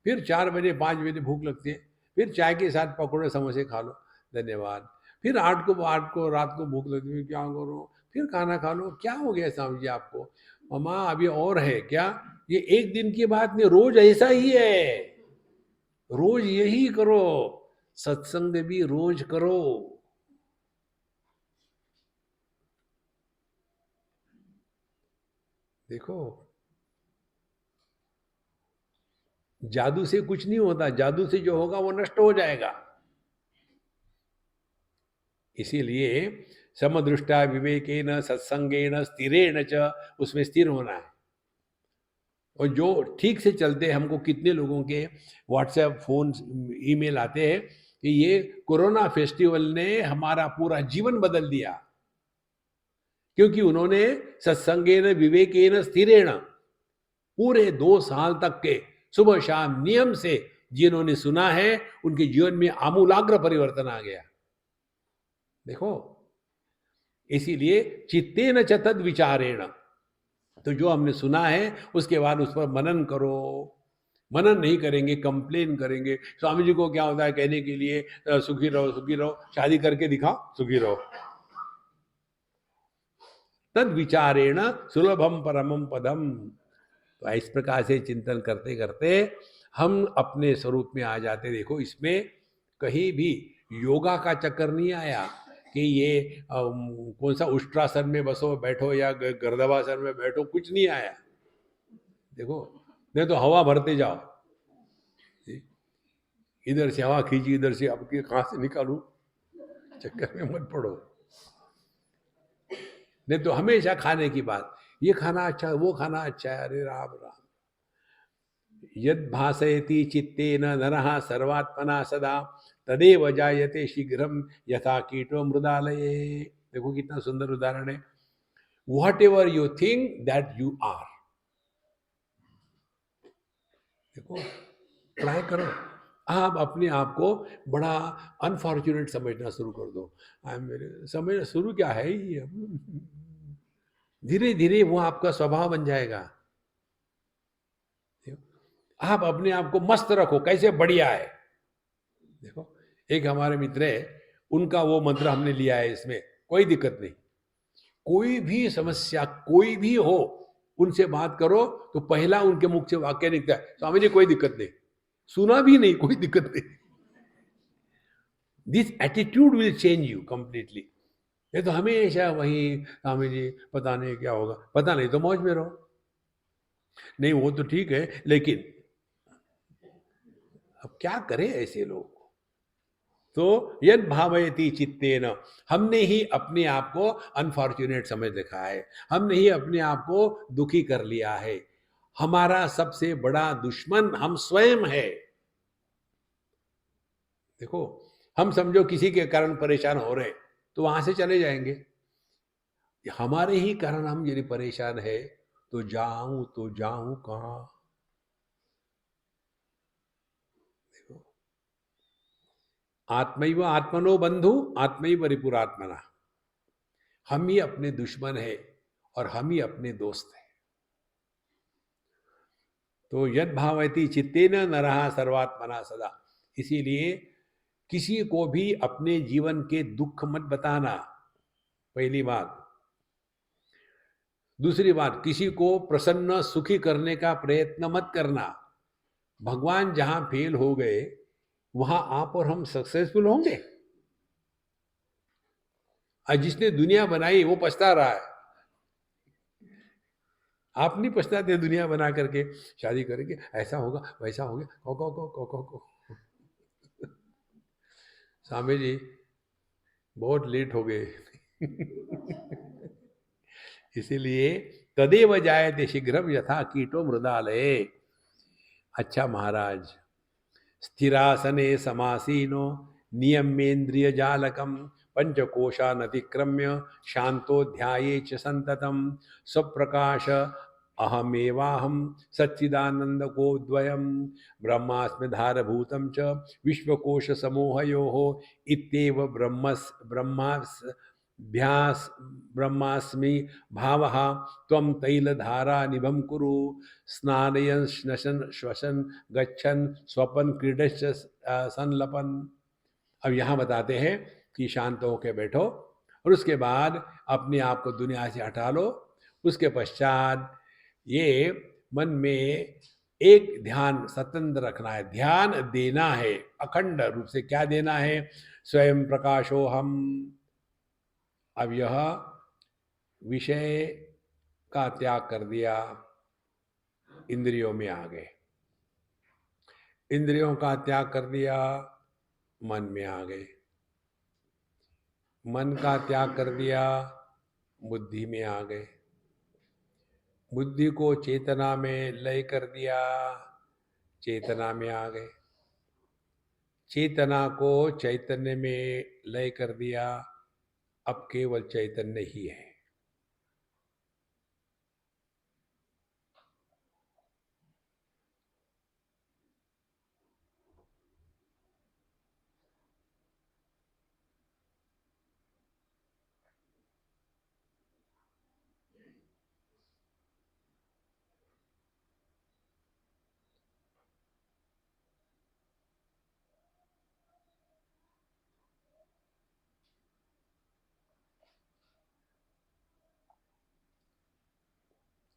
फिर 4 बजे 5 बजे भूख लगती है, फिर चाय के साथ पकौड़े समोसे खा लो, धन्यवाद। फिर 8 को रात को भूख लगती है, क्या करो, फिर खाना खा लो, क्या हो गया स्वामी जी आपको? मम्मा अभी और है क्या? ये एक दिन की बात नहीं, रोज ऐसा ही है, रोज यही करो, सत्संग भी रोज करो। देखो, जादू से कुछ नहीं होता, जादू से जो होगा वो नष्ट हो जाएगा। इसीलिए समदृष्टा विवेकेन सत्संगेन स्थिरेण च, उसमें स्थिर होना है। और जो ठीक से चलते हैं, हमको कितने लोगों के व्हाट्सएप फोन ईमेल आते हैं कि ये कोरोना फेस्टिवल ने हमारा पूरा जीवन बदल दिया, क्योंकि उन्होंने सत्संगेन विवेकेन स्थिरेण पूरे 2 साल तक के सुबह शाम नियम से जिन्होंने सुना है, उनके जीवन में आमूलाग्र परिवर्तन आ गया। देखो, इसीलिए चित्तेन च तद विचारेण, तो जो हमने सुना है उसके बाद उस पर मनन करो। मनन नहीं करेंगे, कंप्लेन करेंगे। स्वामी जी को क्या होता है कहने के लिए, सुखी रहो सुखी रहो, शादी करके दिखाओ सुखी रहो। तद विचारेण सुलभम परमम पदम। तो इस प्रकार से चिंतन करते करते हम अपने स्वरूप में आ जाते। देखो, इसमें कहीं भी योगा का चक्कर नहीं आया कि ये कौन सा उष्ट्रासन में बसो बैठो या गर्दभासन में बैठो, कुछ नहीं आया। देखो, नहीं तो हवा भरते जाओ, इधर से हवा खींची, इधर से अब के कहाँ से निकालूं, चक्कर में मत पड़ो। नहीं तो हमेशा खाने की बात, ये खाना अच्छा है, वो खाना अच्छा है, अरे राम राम। यद भासयति चित्तेन नरः सर्वात्मना सदा तदेव जायते शीघ्रम यथा कीटो मृदालये। देखो कितना सुंदर उदाहरण है। Whatever you think that you are. देखो, ट्राई करो, आप अपने आप को बड़ा अनफॉर्चुनेट समझना शुरू कर दो। मेरे समझ शुरू क्या है ये, धीरे धीरे वो आपका स्वभाव बन जाएगा। आप अपने आप को मस्त रखो, कैसे बढ़िया है। देखो, एक हमारे मित्र है, उनका वो मंत्र हमने लिया है, इसमें कोई दिक्कत नहीं, कोई भी समस्या कोई भी हो, उनसे बात करो तो पहला उनके मुख से वाक्य निकलता है, स्वामी जी कोई दिक्कत नहीं, सुना भी नहीं, कोई दिक्कत नहीं। This attitude will change you completely. ये तो हमेशा वही, स्वामी जी पता नहीं क्या होगा, पता नहीं तो मौज में रहो। नहीं वो तो ठीक है, लेकिन अब क्या करें ऐसे लोग। तो यद भावयति चित्तेन, हमने ही अपने आप को अनफॉर्चुनेट समझ रखा है, हमने ही अपने आप को दुखी कर लिया है। हमारा सबसे बड़ा दुश्मन हम स्वयं है। देखो, हम समझो किसी के कारण परेशान हो रहे, तो वहां से चले जाएंगे। हमारे ही कारण हम यदि परेशान है, तो जाऊं कहां। देखो, आत्मैव आत्मनो बंधु आत्मैव रिपुरात्मना। हम ही अपने दुश्मन है और हम ही अपने दोस्त हैं। तो यद भावयति चित्तेन नरः सर्वात्मना सदा। इसीलिए किसी को भी अपने जीवन के दुख मत बताना, पहली बात। दूसरी बात, किसी को प्रसन्न सुखी करने का प्रयत्न मत करना। भगवान जहां फेल हो गए, वहां आप और हम सक्सेसफुल होंगे? और जिसने दुनिया बनाई वो पछता रहा है, आप नहीं पछताते दुनिया बना करके, शादी करेंगे ऐसा होगा वैसा होगा, को स्वामी जी बहुत लेट हो गए। इसीलिए तदेव जायते शीघ्रम यथा कीटो मृदालये। अच्छा महाराज, स्थिरासने समासीनो नियमेन्द्रिय जालकम पंचकोशानतिक्रम्य शांतो ध्याये च संततम स्वप्रकाश अहमेवाहम सच्चिदानंद को द्वयम ब्रह्मास्मि धारभूतम च विश्वकोश समूहयोः इत्येव ब्रह्माभ्यास ब्रह्मास्मि भावः त्वं तैलधारा निभं कुरु स्नानयन् श्नशन श्वसन गच्छन् स्वपन क्रीडश्च संलपन। अब यहाँ बताते हैं कि शांत होकर बैठो और उसके बाद अपने आप को दुनिया से हटा लो। उसके पश्चात ये मन में एक ध्यान स्वतंत्र रखना है, ध्यान देना है अखंड रूप से। क्या देना है? स्वयं प्रकाशो हम। अब यह विषय का त्याग कर दिया, इंद्रियों में आ गए। इंद्रियों का त्याग कर दिया, मन में आ गए। मन का त्याग कर दिया, बुद्धि में आ गए। बुद्धि को चेतना में लय कर दिया, चेतना में आ गए। चेतना को चैतन्य में लय कर दिया, अब केवल चैतन्य ही है।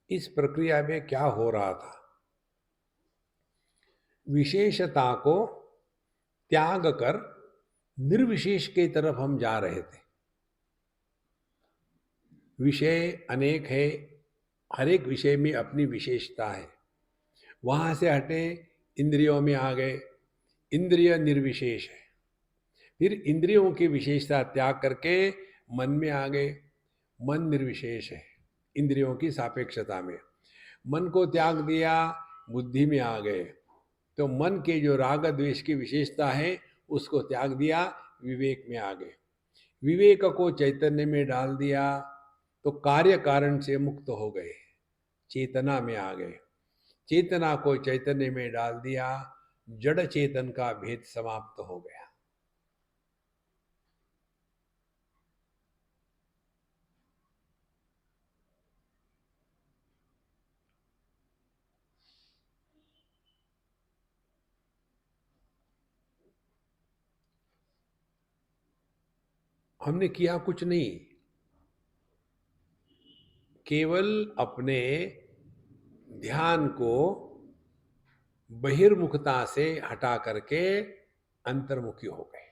इस प्रक्रिया में क्या हो रहा था? विशेषता को त्याग कर निर्विशेष की तरफ हम जा रहे थे। विषय अनेक है, हर एक विषय में अपनी विशेषता है। वहां से हटे, इंद्रियों में आ गए। इंद्रिय निर्विशेष है। फिर इंद्रियों की विशेषता त्याग करके मन में आ गए। मन निर्विशेष है इंद्रियों की सापेक्षता में। मन को त्याग दिया, बुद्धि में आ गए। तो मन के जो राग द्वेष की विशेषता है उसको त्याग दिया, विवेक में आ गए। विवेक को चैतन्य में डाल दिया तो कार्य कारण से मुक्त हो गए, चेतना में आ गए। चेतना को चैतन्य में डाल दिया, जड़ चेतन का भेद समाप्त हो गया। हमने किया कुछ नहीं, केवल अपने ध्यान को बहिर्मुखता से हटा करके अंतर्मुखी हो गए।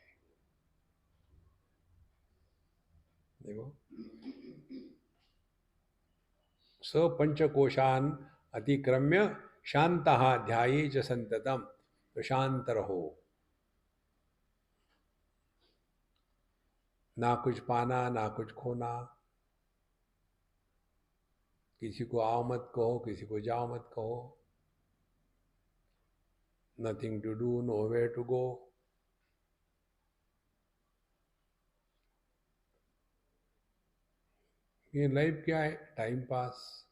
देखो, स पंचकोशान अतिक्रम्य शांतः ध्याये च संततम। तो शांत रहो, ना कुछ पाना ना कुछ खोना। किसी को आओ मत कहो, किसी को जाओ मत कहो। Nothing to do, nowhere to go. ये लाइफ क्या है? Time pass.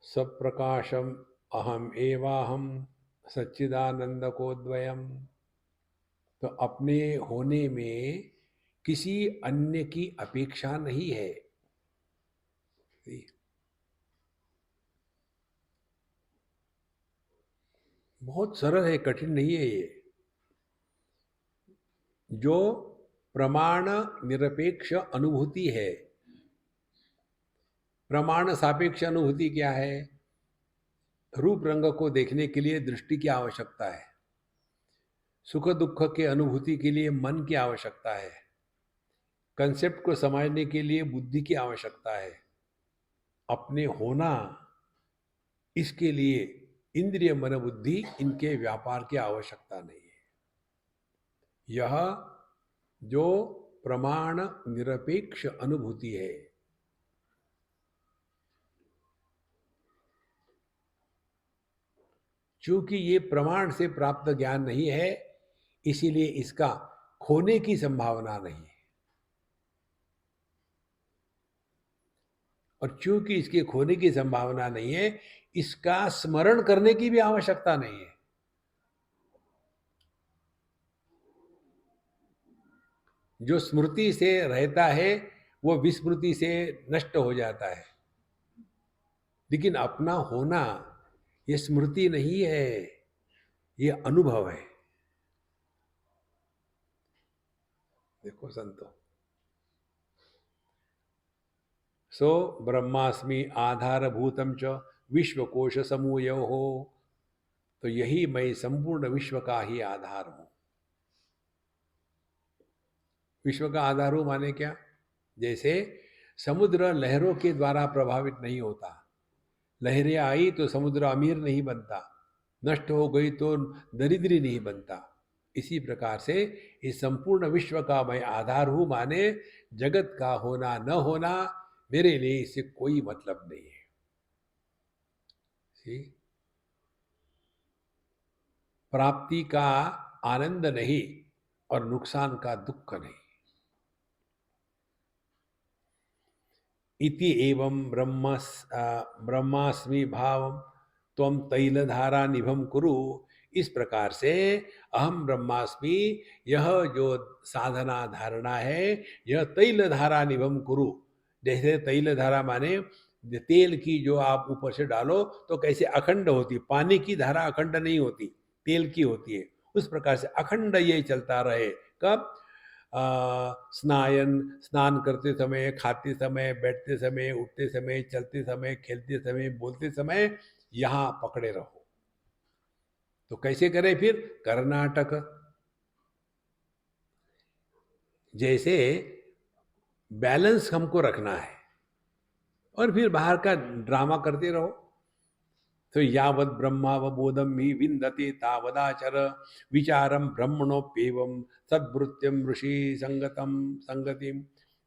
सब प्रकाशम अहम एवाहम सच्चिदानंद को द्वयम। तो अपने होने में किसी अन्य की अपेक्षा नहीं है। बहुत सरल है, कठिन नहीं है ये। जो प्रमाण निरपेक्ष अनुभूति है। प्रमाण सापेक्ष अनुभूति क्या है? रूप रंग को देखने के लिए दृष्टि की आवश्यकता है। सुख दुख के अनुभूति के लिए मन की आवश्यकता है। कंसेप्ट को समझने के लिए बुद्धि की आवश्यकता है। अपने होना, इसके लिए इंद्रिय मन बुद्धि इनके व्यापार की आवश्यकता नहीं है। यह जो प्रमाण निरपेक्ष अनुभूति है, चूंकि ये प्रमाण से प्राप्त ज्ञान नहीं है, इसीलिए इसका खोने की संभावना नहीं है। और चूंकि इसके खोने की संभावना नहीं है, इसका स्मरण करने की भी आवश्यकता नहीं है। जो स्मृति से रहता है वो विस्मृति से नष्ट हो जाता है, लेकिन अपना होना ये स्मृति नहीं है, ये अनुभव है। देखो संतो, सो ब्रह्मास्मि आधारभूतम च विश्वकोश समूयो हो, तो यही मैं संपूर्ण विश्व का ही आधार हूं। विश्व का आधार हूं माने क्या? जैसे समुद्र लहरों के द्वारा प्रभावित नहीं होता, लहरें आई तो समुद्र अमीर नहीं बनता, नष्ट हो गई तो दरिद्री नहीं बनता। इसी प्रकार से इस संपूर्ण विश्व का मैं आधार हूं माने जगत का होना न होना मेरे लिए इससे कोई मतलब नहीं है। See? प्राप्ति का आनंद नहीं और नुकसान का दुख नहीं। इति एवं ब्रह्मास्मि भावम त्वम तैलधारा निभम कुरु। इस प्रकार से अहम ब्रह्मास्मि, यह जो साधना धारणा है, यह तैल धारा निभम कुरु। जैसे तैल धारा माने तेल की जो आप ऊपर से डालो तो कैसे अखंड होती, पानी की धारा अखंड नहीं होती, तेल की होती है। उस प्रकार से अखंड ये चलता रहे। कब? स्नान करते समय, खाते समय, बैठते समय, उठते समय, चलते समय, खेलते समय, बोलते समय, यहाँ पकड़े रहो। तो कैसे करें फिर? कर्नाटक जैसे बैलेंस हमको रखना है, और फिर बाहर का ड्रामा करते रहो। तो यावत् ब्रह्मावबोधम ही विन्दते तावदाचर विचारम ब्रह्मणोप्येवं सद्वृत्त्यम ऋषि संगतम संगतिम।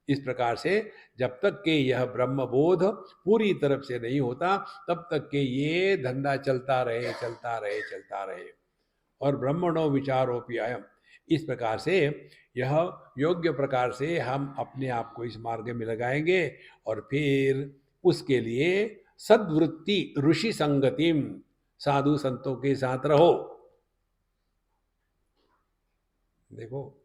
इस प्रकार से जब तक के यह ब्रह्मबोध पूरी तरफ से नहीं होता, तब तक के ये धंधा चलता रहे, चलता रहे, चलता रहे। और ब्रह्मणो विचारोपि अयम। इस प्रकार से यह योग्य प्रकार से हम अपने आप को इस मार्ग में लगाएंगे, और फिर उसके लिए सद्वृत्ति ऋषि संगतिम, साधु संतों के साथ रहो। देखो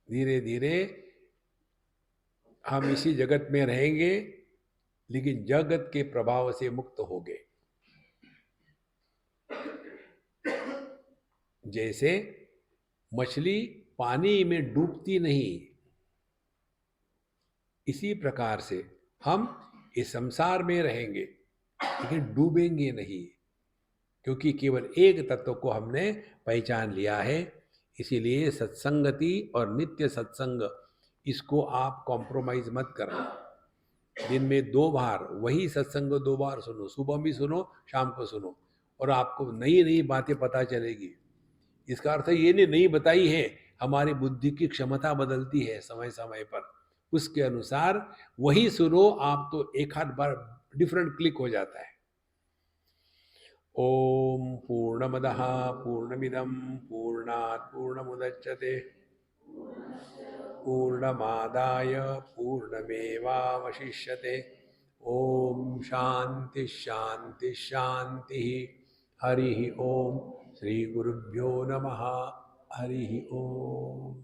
धीरे धीरे हम इसी जगत में रहेंगे, लेकिन जगत के प्रभाव से मुक्त हो गए। जैसे मछली पानी में डूबती नहीं, इसी प्रकार से हम इस संसार में रहेंगे लेकिन डूबेंगे नहीं, क्योंकि केवल एक तत्व को हमने पहचान लिया है। इसीलिए सत्संगति और नित्य सत्संग, इसको आप कॉम्प्रोमाइज मत करना। दिन में 2 बार वही सत्संग 2 बार सुनो, सुबह भी सुनो, शाम को सुनो, और आपको नई नई बातें पता चलेगी। इसका अर्थ ये नहीं बताई है, हमारी बुद्धि की क्षमता बदलती है समय समय पर, उसके अनुसार वही सुनो आप, तो एक आध बार डिफरेंट क्लिक हो जाता है। ओम पूर्णमदः पूर्णमिदं पूर्णात् पूर्णमुदच्यते पूर्णमादाय पूर्णमेवावशिष्यते। ओम शांति शांति शांति। हरि ओम। श्री गुरुभ्यो नमः। हरि ओम।